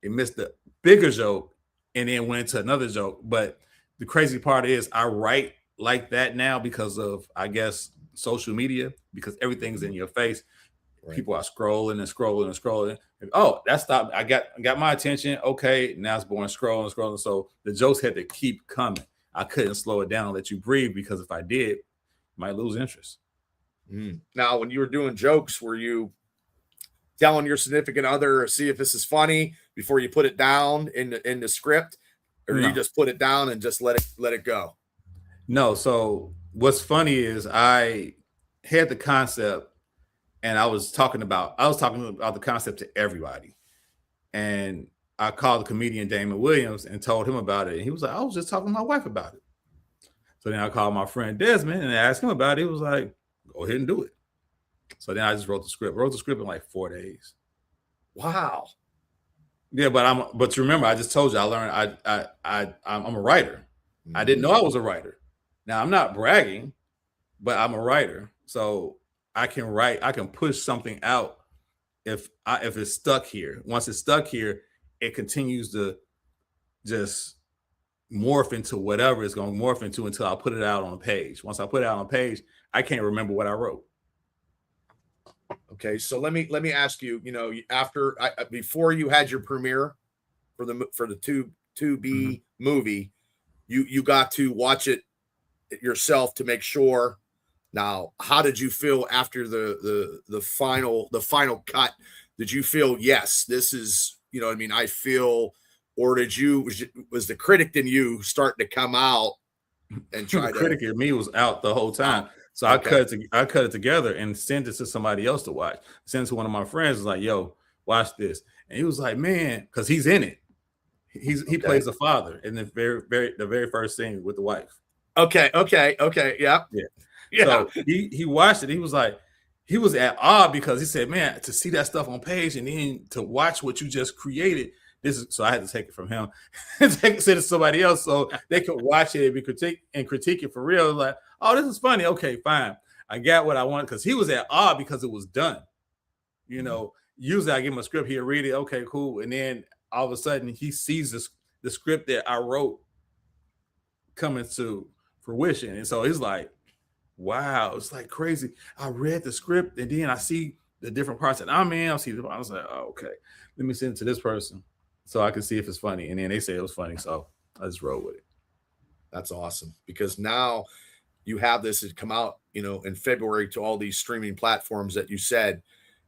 They missed the bigger joke and then went into another joke. But the crazy part is, I write like that now because of, I guess, social media, because everything's in your face. Right. People are scrolling and scrolling and scrolling. Oh, that stopped. I got my attention. Okay, now it's going scrolling. So the jokes had to keep coming. I couldn't slow it down and let you breathe, because if I did, I might lose interest. Now, when you were doing jokes, were you telling your significant other, see if this is funny, before you put it down in the script, or you just put it down and just let it go? No. So what's funny is, I had the concept, and I was talking about the concept to everybody. And I called the comedian Damon Williams and told him about it. And he was like, I was just talking to my wife about it. So then I called my friend Desmond and asked him about it. He was like, go ahead and do it. So then I just wrote the script in like 4 days. Wow. Yeah, but you remember, I just told you, I learned I'm a writer. I didn't know I was a writer. Now, I'm not bragging, but I'm a writer. So I can write, I can push something out if it's stuck here. Once it's stuck here, it continues to just morph into whatever it's going to morph into until I put it out on a page. Once I put it out on a page, I can't remember what I wrote. Okay, so let me ask you, before you had your premiere for the 2B movie, you got to watch it yourself to make sure. Now, how did you feel after the final cut? Did you feel, yes, this is, I feel, or was the critic in you starting to come out and try the critic in me was out the whole time. So okay. I cut it together and sent it to somebody else to watch. Sent it to one of my friends, was like, yo, watch this. And he was like, man, because he's in it. He plays the father in the very first scene with the wife. Okay. Yeah. So he watched it. He was like, he was at awe because he said, man, to see that stuff on page and then to watch what you just created. This is so I had to take it from him and send it to somebody else so they could watch it and be critique it for real. Like, oh, this is funny. Okay, fine. I got what I want because he was at awe because it was done. You know, usually I give him a script, he'll read it. Okay, cool. And then all of a sudden he sees the script that I wrote coming to fruition. And so he's like, wow, it's like crazy. I read the script and then I see the different parts that I'm in. I was like, oh, okay, let me send it to this person so I can see if it's funny. And then they say it was funny. So I just roll with it. That's awesome because now you have this come out, in February to all these streaming platforms that you said.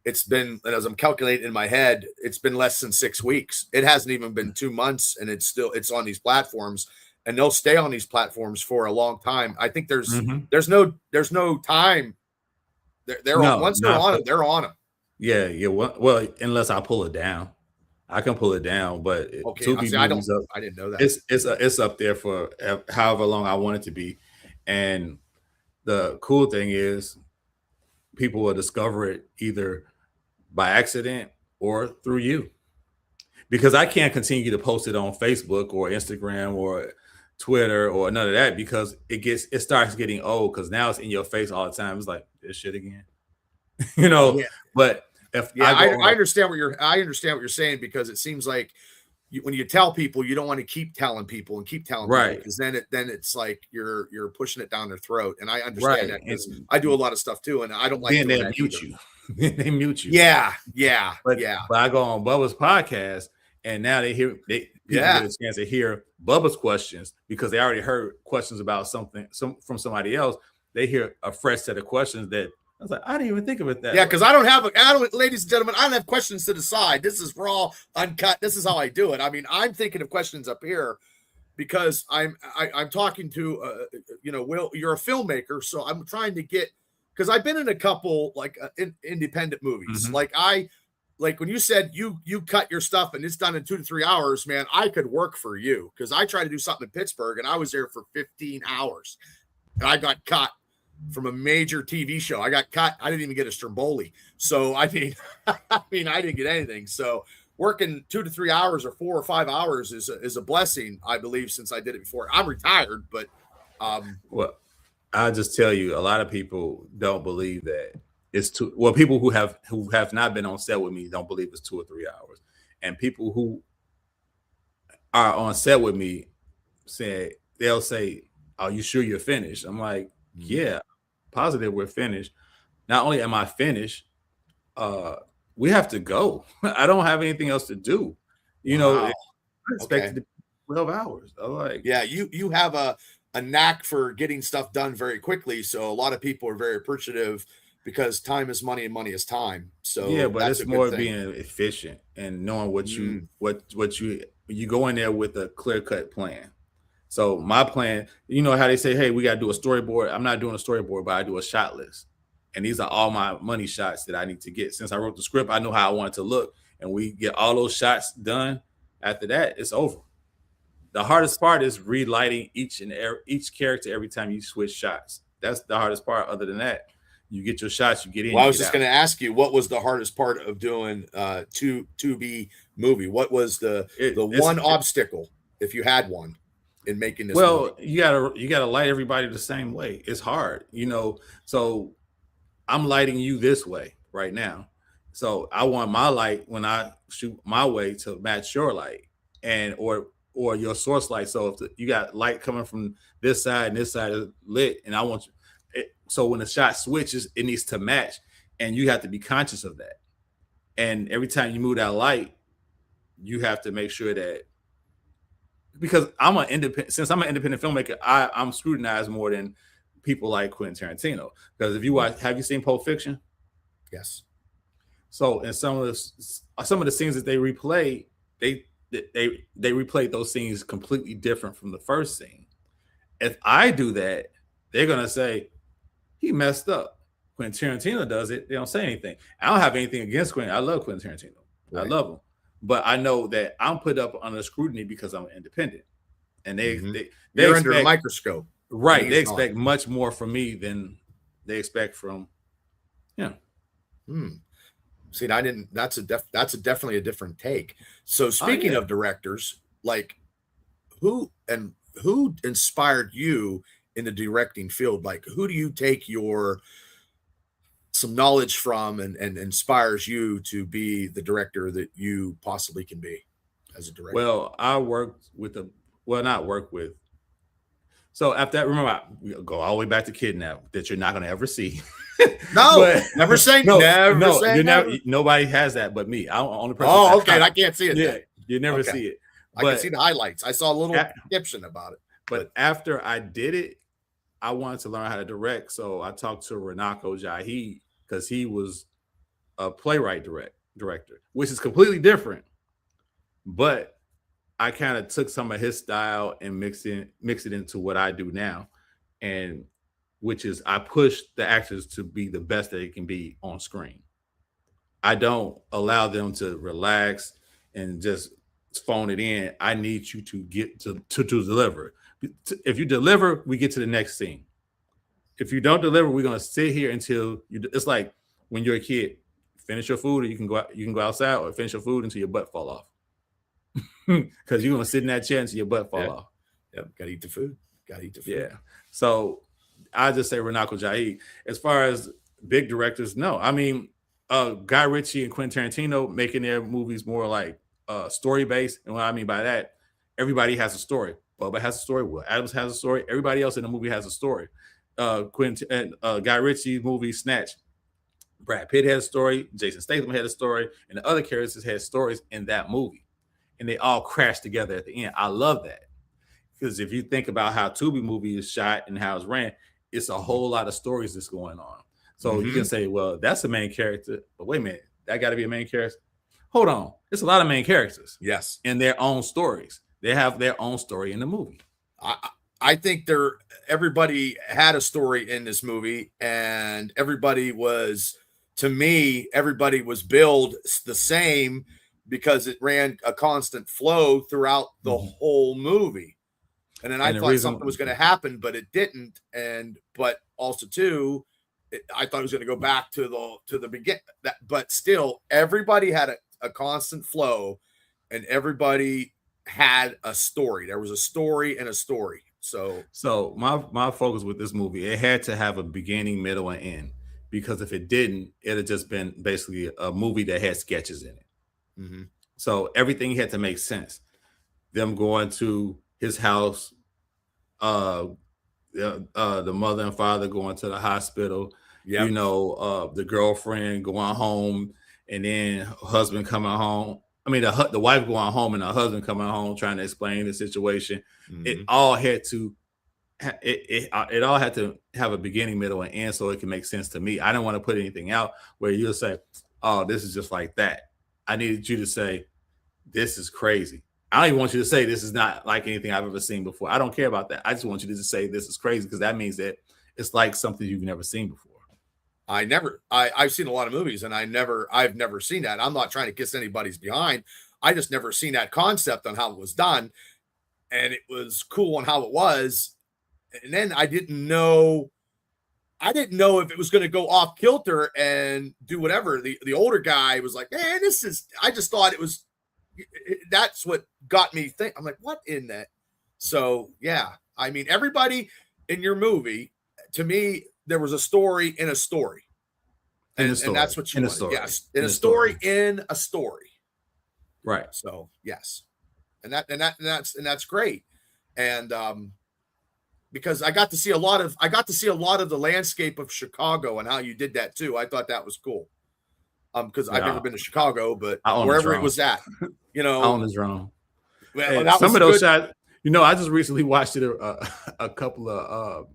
It's been, and as I'm calculating in my head, it's been less than 6 weeks. It hasn't even been 2 months and it's on these platforms and they'll stay on these platforms for a long time. I think there's no time. Once they're on it, they're on them. Yeah. Well, unless I pull it down. I can pull it down, but okay, I didn't know that. It's up there for however long I want it to be. And the cool thing is people will discover it either by accident or through you. Because I can't continue to post it on Facebook or Instagram or Twitter or none of that because it starts getting old because now it's in your face all the time. It's like this shit again. Yeah. But I understand what you're saying because it seems like when you tell people, you don't want to keep telling people people because then it's like you're pushing it down their throat. And I understand that because I do a lot of stuff too, and I don't like then they mute you. They mute you. Yeah. But I go on Bubba's podcast, and now people get a chance to hear Bubba's questions because they already heard questions about something from somebody else. They hear a fresh set of questions that. I was like, I didn't even think of it that way. Because ladies and gentlemen, I don't have questions to the side. This is raw, uncut. This is how I do it. I mean, I'm thinking of questions up here because I'm talking to, Will, you're a filmmaker. So I'm trying to because I've been in a couple like independent movies. Mm-hmm. Like when you said you cut your stuff and it's done in 2 to 3 hours, man, I could work for you because I tried to do something in Pittsburgh and I was there for 15 hours and I got cut from a major TV show. I got cut. I didn't even get a Stromboli. So I mean, I didn't get anything. So working 2 to 3 hours or 4 or 5 hours is a blessing, I believe, since I did it before. I'm retired, but well, I'll just tell you, a lot of people don't believe that it's too. Well, people who have not been on set with me don't believe it's 2 or 3 hours, and people who are on set with me they'll say, "Are you sure you're finished?" I'm like, yeah, positive we're finished. Not only am I finished, we have to go. I don't have anything else to do. I expected to be 12 hours. I'm like, yeah, you have a knack for getting stuff done very quickly. So a lot of people are very appreciative because time is money and money is time. So yeah, but it's more being efficient and knowing what you go in there with a clear-cut plan. So my plan, you know how they say, hey, we got to do a storyboard. I'm not doing a storyboard, but I do a shot list. And these are all my money shots that I need to get. Since I wrote the script, I know how I want it to look. And we get all those shots done. After that, it's over. The hardest part is relighting each character every time you switch shots. That's the hardest part. Other than that, you get your shots, you get in. Well, I was just going to ask you, what was the hardest part of doing 2B movie? What was the one obstacle, if you had one? In making this movie? You gotta light everybody the same way. It's hard, so I'm lighting you this way right now, so I want my light when I shoot my way to match your light and or your source light. So if you got light coming from this side and this side is lit, and I want so when the shot switches, it needs to match, and you have to be conscious of that. And every time you move that light, you have to make sure that. Because I'm an independent filmmaker, I'm scrutinized more than people like Quentin Tarantino. Because if you watch, have you seen Pulp Fiction? Yes. So in some of the scenes that they replay, they replayed those scenes completely different from the first scene. If I do that, they're gonna say he messed up. When Tarantino does it, they don't say anything. I don't have anything against Quentin. I love Quentin Tarantino. Right. I love him. But I know that I'm put up under scrutiny because I'm independent, and they're under a microscope, right? They expect much more from me than they expect from, See, I didn't. That's definitely a different take. So speaking of directors, like who inspired you in the directing field? Like who do you take some knowledge from and inspires you to be the director that you possibly can be as a director? Well, I worked with not work with. So after that, remember, we go all the way back to Kidnap that you're not going to ever see. No, but, never say no, never. No, say you never. Nobody has that but me. I'm the only person. Oh, okay. I can't see it. Yeah, you never see it. But I can see the highlights. I saw a little description about it. But after I did it, I wanted to learn how to direct. So I talked to Renako Jahi because he was a playwright director, which is completely different. But I kind of took some of his style and mixed it into what I do now, and which is I push the actors to be the best that they can be on screen. I don't allow them to relax and just phone it in. I need you to get to deliver. If you deliver, we get to the next scene. If you don't deliver, we're gonna sit here until you. It's like when you're a kid, finish your food, or you can go outside, or finish your food until your butt fall off. Because you're gonna sit in that chair until your butt fall off. Yep, gotta eat the food. Yeah. So I just say Renako Jahi. As far as big directors, no. I mean, Guy Ritchie and Quentin Tarantino making their movies more like story based. And what I mean by that, everybody has a story. Bubba has a story. Will Adams has a story. Everybody else in the movie has a story. Quentin and Guy Ritchie's movie Snatch, Brad Pitt had a story. Jason Statham had a story, and the other characters had stories in that movie. And they all crash together at the end. I love that. Because if you think about how Tubi movie is shot and how it's ran, it's a whole lot of stories that's going on. So you can say, well, that's the main character. But wait a minute, that got to be a main character? Hold on. It's a lot of main characters. Yes. And their own stories. They have their own story in the movie. I think everybody had a story in this movie, and everybody was billed the same, because it ran a constant flow throughout the whole movie. And then I thought something was going to happen, but it didn't. But also too, I thought it was going to go back to the beginning. But still, everybody had a constant flow, and everybody had a story. There was a story and a story. So my focus with this movie, it had to have a beginning, middle, and end. Because if it didn't, it'd have just been basically a movie that had sketches in it. So everything had to make sense. Them going to his house, the mother and father going to the hospital, the girlfriend going home, and then her husband coming home. I mean, the wife going home and her husband coming home trying to explain the situation. It all had to have a beginning, middle, and end, so it can make sense to me. I didn't want to put anything out where you'll say, "Oh, this is just like that." I needed you to say, this is crazy. I don't even want you to say this is not like anything I've ever seen before. I don't care about that. I just want you to just say this is crazy, because that means that it's like something you've never seen before. I've seen a lot of movies, and I've never seen that. I'm not trying to kiss anybody's behind. I just never seen that concept on how it was done. And it was cool on how it was. And then I didn't know if it was going to go off kilter and do whatever. The older guy was like, man, I just thought that's what got me think. I'm like, what in that? So yeah, I mean, everybody in your movie, to me, there was a story in a story. And that's what you wanted. Story. Yes. In a story. Right. So yes. And that's great. And, because I got to see a lot of the landscape of Chicago and how you did that too. I thought that was cool. Because I've never been to Chicago, but wherever it was at, on is wrong. Well, some of those shots, I just recently watched it a couple of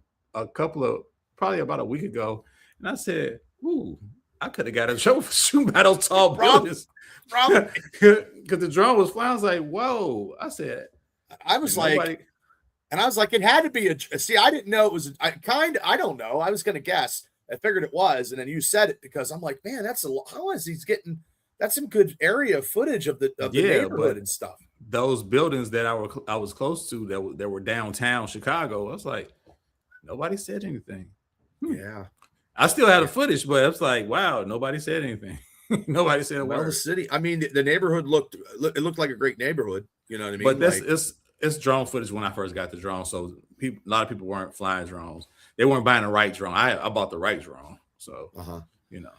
probably about a week ago, and I said, "Ooh, I could have got a show for shooting by those tall buildings." Probably because the drone was flying. I was like, "Whoa!" I said, I was like, it had to be see, I didn't know it was, I don't know. I was going to guess. I figured it was. And then you said it, because I'm like, man, how is he's getting, that's some good area footage of the neighborhood and stuff. Those buildings that I was close to that were downtown Chicago, I was like, nobody said anything. Yeah. I still had the footage, but it's like, wow, nobody said anything. Nobody said a word. The city, I mean, the neighborhood looked like a great neighborhood. You know what I mean? But it's drone footage when I first got the drone. So a lot of people weren't flying drones. They weren't buying the right drone. I bought the right drone. So, you know.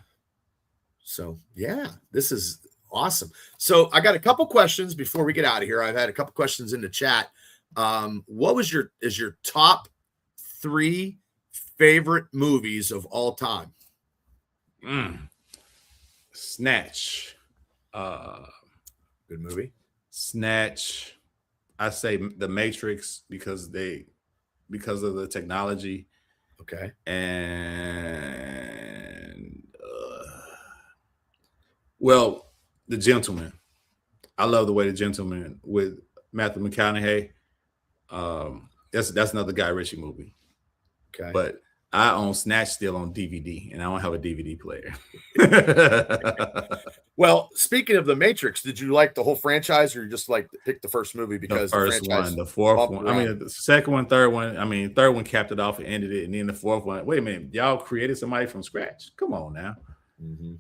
So, yeah, this is awesome. So I got a couple questions before we get out of here. I've had a couple questions in the chat. What was your top 3 favorite movies of all time? Snatch. Good movie. Snatch. I say The Matrix because of the technology. Okay. And well, The Gentleman. I love the way The Gentleman with Matthew McConaughey. That's another Guy Ritchie movie. Okay. But I own Snatch still on DVD, and I don't have a DVD player. Well, speaking of The Matrix, did you like the whole franchise, or you just like pick the first movie because the first one, the fourth one? I mean, the second one, third one. I mean, third one capped it off and ended it, and then the fourth one. Wait a minute, y'all created somebody from scratch? Come on now.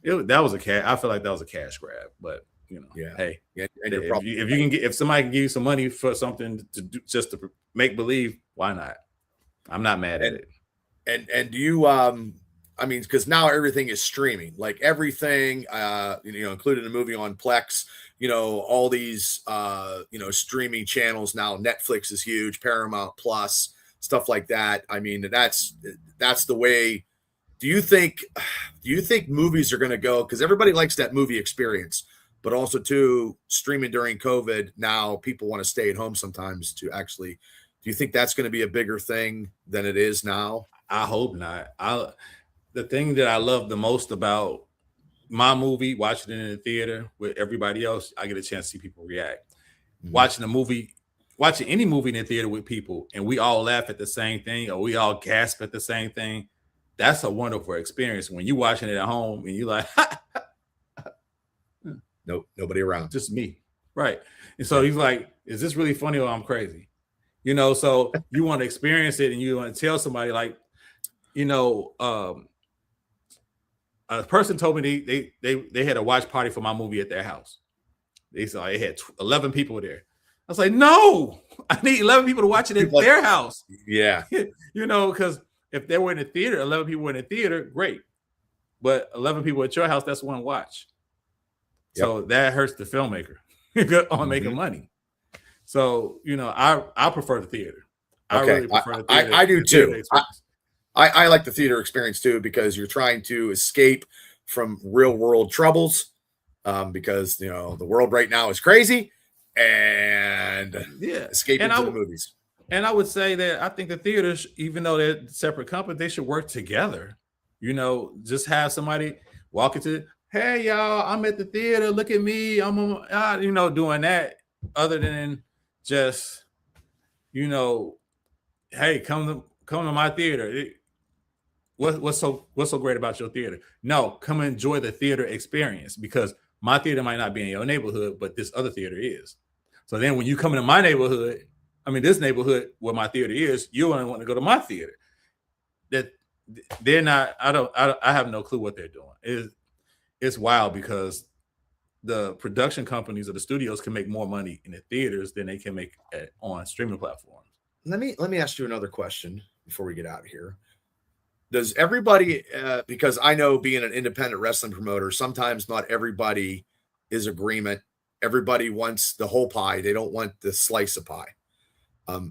That was I feel like that was a cash grab, but you know, hey, and if somebody can give you some money for something to do, just to make believe, why not? I'm not mad at it. And do you I mean, because now everything is streaming, like everything, including the movie on Plex, all these streaming channels now. Netflix is huge, Paramount Plus, stuff like that. I mean, that's the way. Do you think movies are going to go? Because everybody likes that movie experience, but also too, streaming during COVID. Now people want to stay at home sometimes to actually. Do you think that's going to be a bigger thing than it is now? I hope not. The thing that I love the most about my movie, watching it in the theater with everybody else, I get a chance to see people react. Watching any movie in the theater with people, and we all laugh at the same thing, or we all gasp at the same thing. That's a wonderful experience. When you're watching it at home and you're like, nope, nobody around, just me, right? And so he's like, "Is this really funny or I'm crazy?" So you want to experience it, and you want to tell somebody, like, a person told me they had a watch party for my movie at their house. They said they had 11 people there. I was like, no, I need 11 people to watch it at their house. Yeah. Because if they were in the theater, 11 people were in the theater, great. But 11 people at your house, that's one watch. Yep. So that hurts the filmmaker on making money. So, I prefer the theater. I really prefer the theater. I do too. I like the theater experience too, because you're trying to escape from real world troubles, because the world right now is crazy, and escape into the movies. And I would say that I think the theaters, even though they're separate companies, they should work together. Just have somebody walk into, hey y'all, I'm at the theater. Look at me. I'm doing that. Other than just, hey, come to my theater. What's so great about your theater? No, come enjoy the theater experience, because my theater might not be in your neighborhood, but this other theater is. So then when you come into my neighborhood, this neighborhood where my theater is, you only want to go to my theater. That they're not. I have no clue what they're doing. It's wild, because the production companies or the studios can make more money in the theaters than they can make on streaming platforms. Let me ask you another question before we get out of here. Does everybody, because I know being an independent wrestling promoter, sometimes not everybody is agreement. Everybody wants the whole pie. They don't want the slice of pie.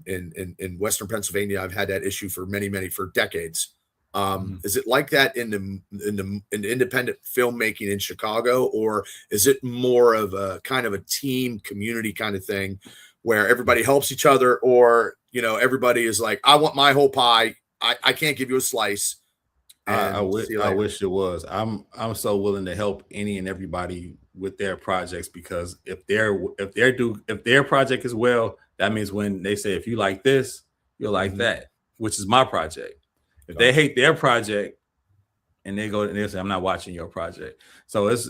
In Western Pennsylvania, I've had that issue for for decades. Is it like that in the independent filmmaking in Chicago, or is it more of a kind of a team community kind of thing where everybody helps each other, or everybody is like, I want my whole pie. I can't give you a slice. I wish it was. I'm so willing to help any and everybody with their projects, because if their project is well, that means when they say, if you like this, you'll like that, which is my project. If they hate their project and they say, I'm not watching your project. So it's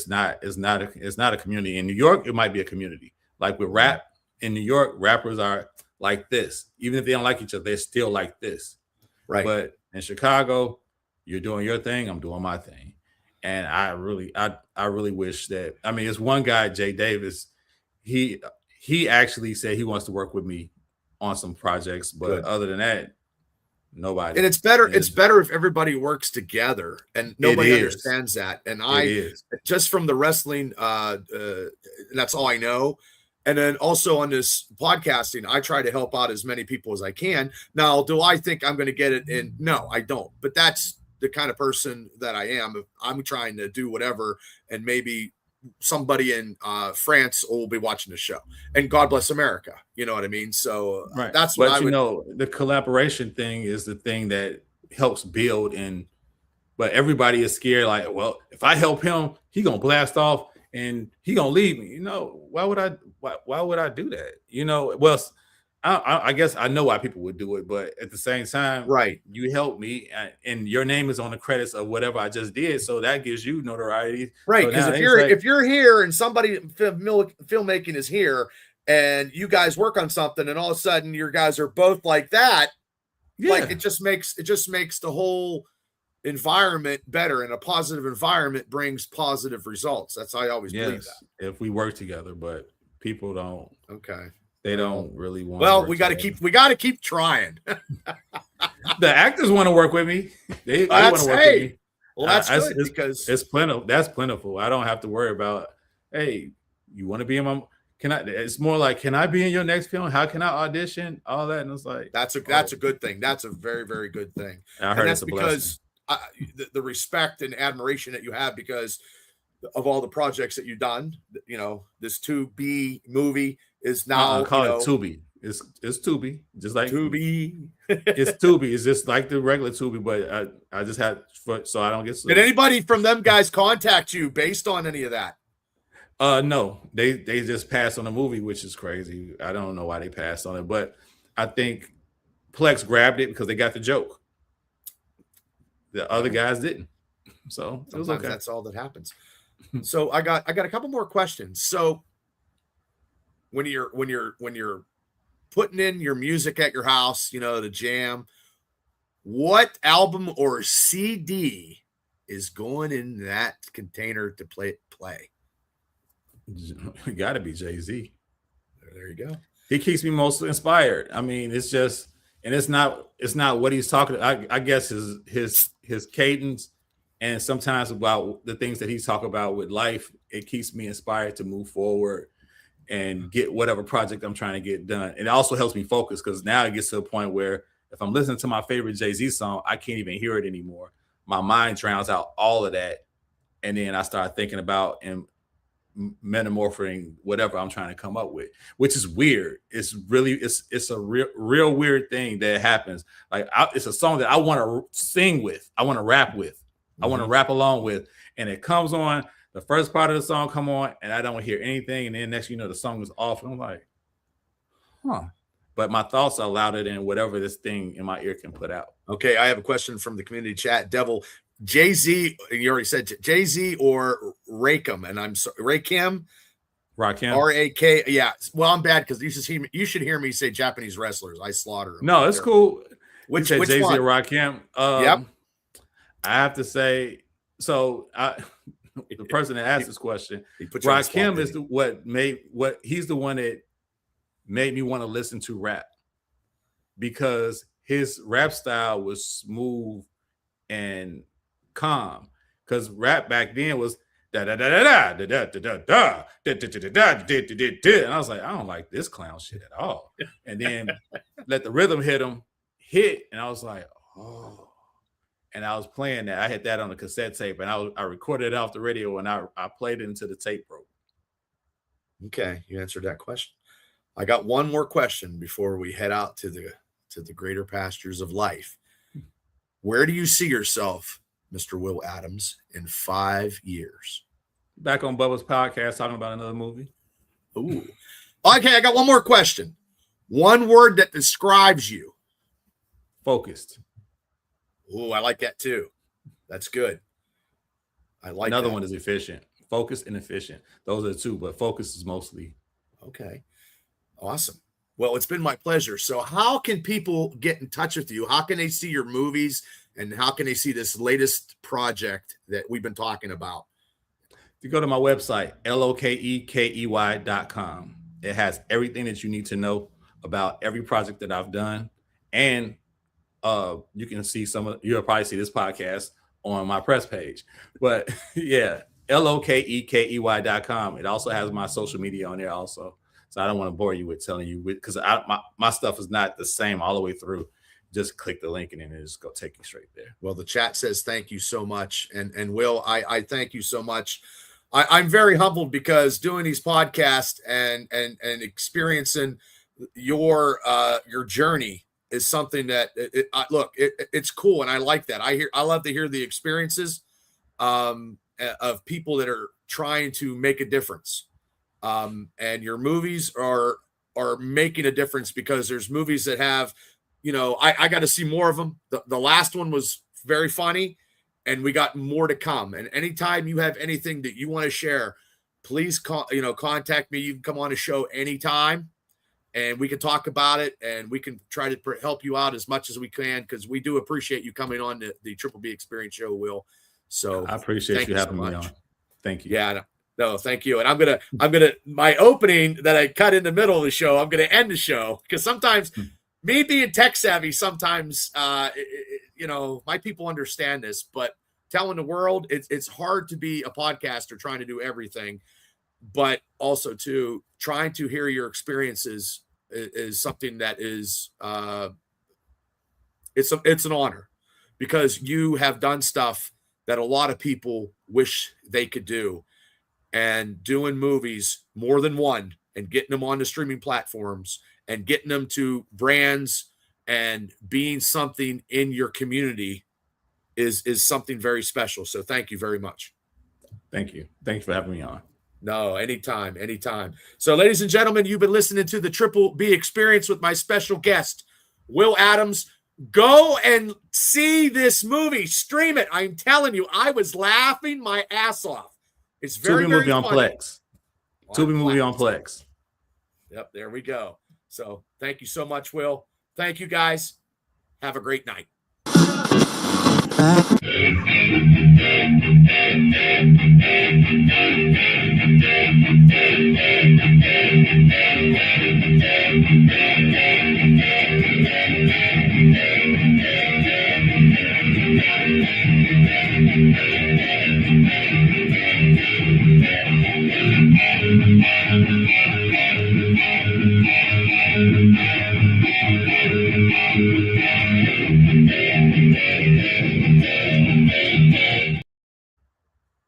not a community. In New York, it might be a community. Like with rap in New York, rappers are like this. Even if they don't like each other, they're still like this. Right. But in Chicago, You're doing your thing, I'm doing my thing. And I really wish that, I mean, it's one guy, Jay Davis, he actually said he wants to work with me on some projects, but Good. other than that, nobody. And it's better if everybody works together, and nobody understands that. And just from the wrestling, that's all I know. And then also on this podcasting, I try to help out as many people as I can. Now, do I think I'm going to get it in? No, I don't. But that's the kind of person that I am. I'm trying to do whatever, and maybe somebody in France will be watching the show. And God bless America. You know what I mean? So that's what I would know. The collaboration thing is the thing that helps build, but everybody is scared. Like, well, if I help him, he gonna blast off and he gonna leave me. You know, why would I do that? You know, well, I guess I know why people would do it, but at the same time, right? You helped me, and your name is on the credits of whatever I just did, so that gives you notoriety, right? Because so if you're here and somebody filmmaking is here, and you guys work on something, and all of a sudden your guys are both like that, like it just makes the whole environment better, and a positive environment brings positive results. That's how I always believe that. If we work together, but people don't. Okay. They don't really want. Well, we got to keep trying. The actors want to work with me. They want to work with me. Well, that's good because it's plentiful. That's plentiful. I don't have to worry about. Hey, you want to be in my? Can I? It's more like, can I be in your next film? How can I audition? All that, and it's like that's a good thing. That's a very, very good thing. I heard it's a blessing. The respect and admiration that you have because of all the projects that you've done. You know, this 2B movie is now call it Tubi. It's Tubi, just like Tubi. It's Tubi. It's just like the regular Tubi, but I just had so I don't get sued. Did anybody from them guys contact you based on any of that? No, they just passed on the movie, which is crazy. I don't know why they passed on it, but I think Plex grabbed it because they got the joke. The other guys didn't, so it was okay. That's all that happens. So I got a couple more questions. So when you're putting in your music at your house, you know, the jam, what album or CD is going in that container to play? It got to be Jay-Z. There you go. He keeps me most inspired. I mean, it's just, and it's not what he's talking. I guess his cadence, and sometimes about the things that he's talking about with life, it keeps me inspired to move forward and get whatever project I'm trying to get done. And it also helps me focus because now it gets to a point where if I'm listening to my favorite Jay-Z song, I can't even hear it anymore. My mind drowns out all of that, and then I start thinking about and metamorphing whatever I'm trying to come up with, which is weird. It's a real weird thing that happens. Like it's a song that I want to sing with, I want to rap with, I want to rap along with, and it comes on. The first part of the song come on, and I don't hear anything, and then next, the song is off, and I'm like, huh. But my thoughts are louder than whatever this thing in my ear can put out. Okay, I have a question from the community chat. Devil, Jay-Z, you already said Jay-Z or Rakim, and I'm sorry, Rakim, R-A-K. Yeah. Well, I'm bad because you should hear me say Japanese wrestlers. I slaughter them. No, it's cool. Which Jay-Z one? or Rakim? Yep. I have to say, so the person that asked this question, Rakim is he's the one that made me want to listen to rap because his rap style was smooth and calm. Because rap back then was da da da da da da da da da da da da, and I was like, I don't like this clown shit at all. And then let the rhythm hit, and I was like, oh. And I was playing that. I had that on a cassette tape, and I recorded it off the radio, and I played it into the tape broke. Okay, you answered that question. I got one more question before we head out to the greater pastures of life. Where do you see yourself, Mr. Will Adams, in 5 years? Back on Bubba's podcast talking about another movie. Ooh. Okay, I got one more question. One word that describes you. Focused. Oh, I like that too. That's good. I like another that. one is efficient. Focused and efficient. Those are the two, but focus is mostly. Okay. Awesome. Well, it's been my pleasure. So how can people get in touch with you? How can they see your movies And how can they see this latest project that we've been talking about? If you go to my website, lokekey.com, it has everything that you need to know about every project that I've done. And you can see you'll probably see this podcast on my press page. But yeah, lokekey.com. It also has my social media on there also. So I don't want to bore you with telling you, because my stuff is not the same all the way through. Just click the link and then just go take you straight there. Well, the chat says thank you so much. And Will, I thank you so much. I'm very humbled because doing these podcasts and experiencing your journey is something that it's cool, and I like that. I love to hear the experiences of people that are trying to make a difference. And your movies are making a difference, because there's movies that have, I got to see more of them. The last one was very funny, and we got more to come. And anytime you have anything that you want to share, please contact me. You can come on a show anytime, and we can talk about it, and we can try to help you out as much as we can, because we do appreciate you coming on the Triple B Experience show, Will. So I appreciate you having me on. Thank you. Yeah, no, thank you. And I'm gonna my opening that I cut in the middle of the show, I'm gonna end the show, because sometimes me being tech savvy, sometimes my people understand this, but telling the world, it's hard to be a podcaster trying to do everything, but also too trying to hear your experiences is something that is it's an honor, because you have done stuff that a lot of people wish they could do, and doing movies, more than one, and getting them on the streaming platforms and getting them to brands and being something in your community is something very special. So thank you very much. Thank you. Thanks for having me on. No, anytime. So ladies and gentlemen, you've been listening to the Triple B Experience with my special guest, Will Adams. Go and see this movie. Stream it. I'm telling you, I was laughing my ass off. It's very, Tubi movie very on funny. Plex. Tubi movie on Plex. Yep, there we go. So thank you so much, Will. Thank you, guys. Have a great night.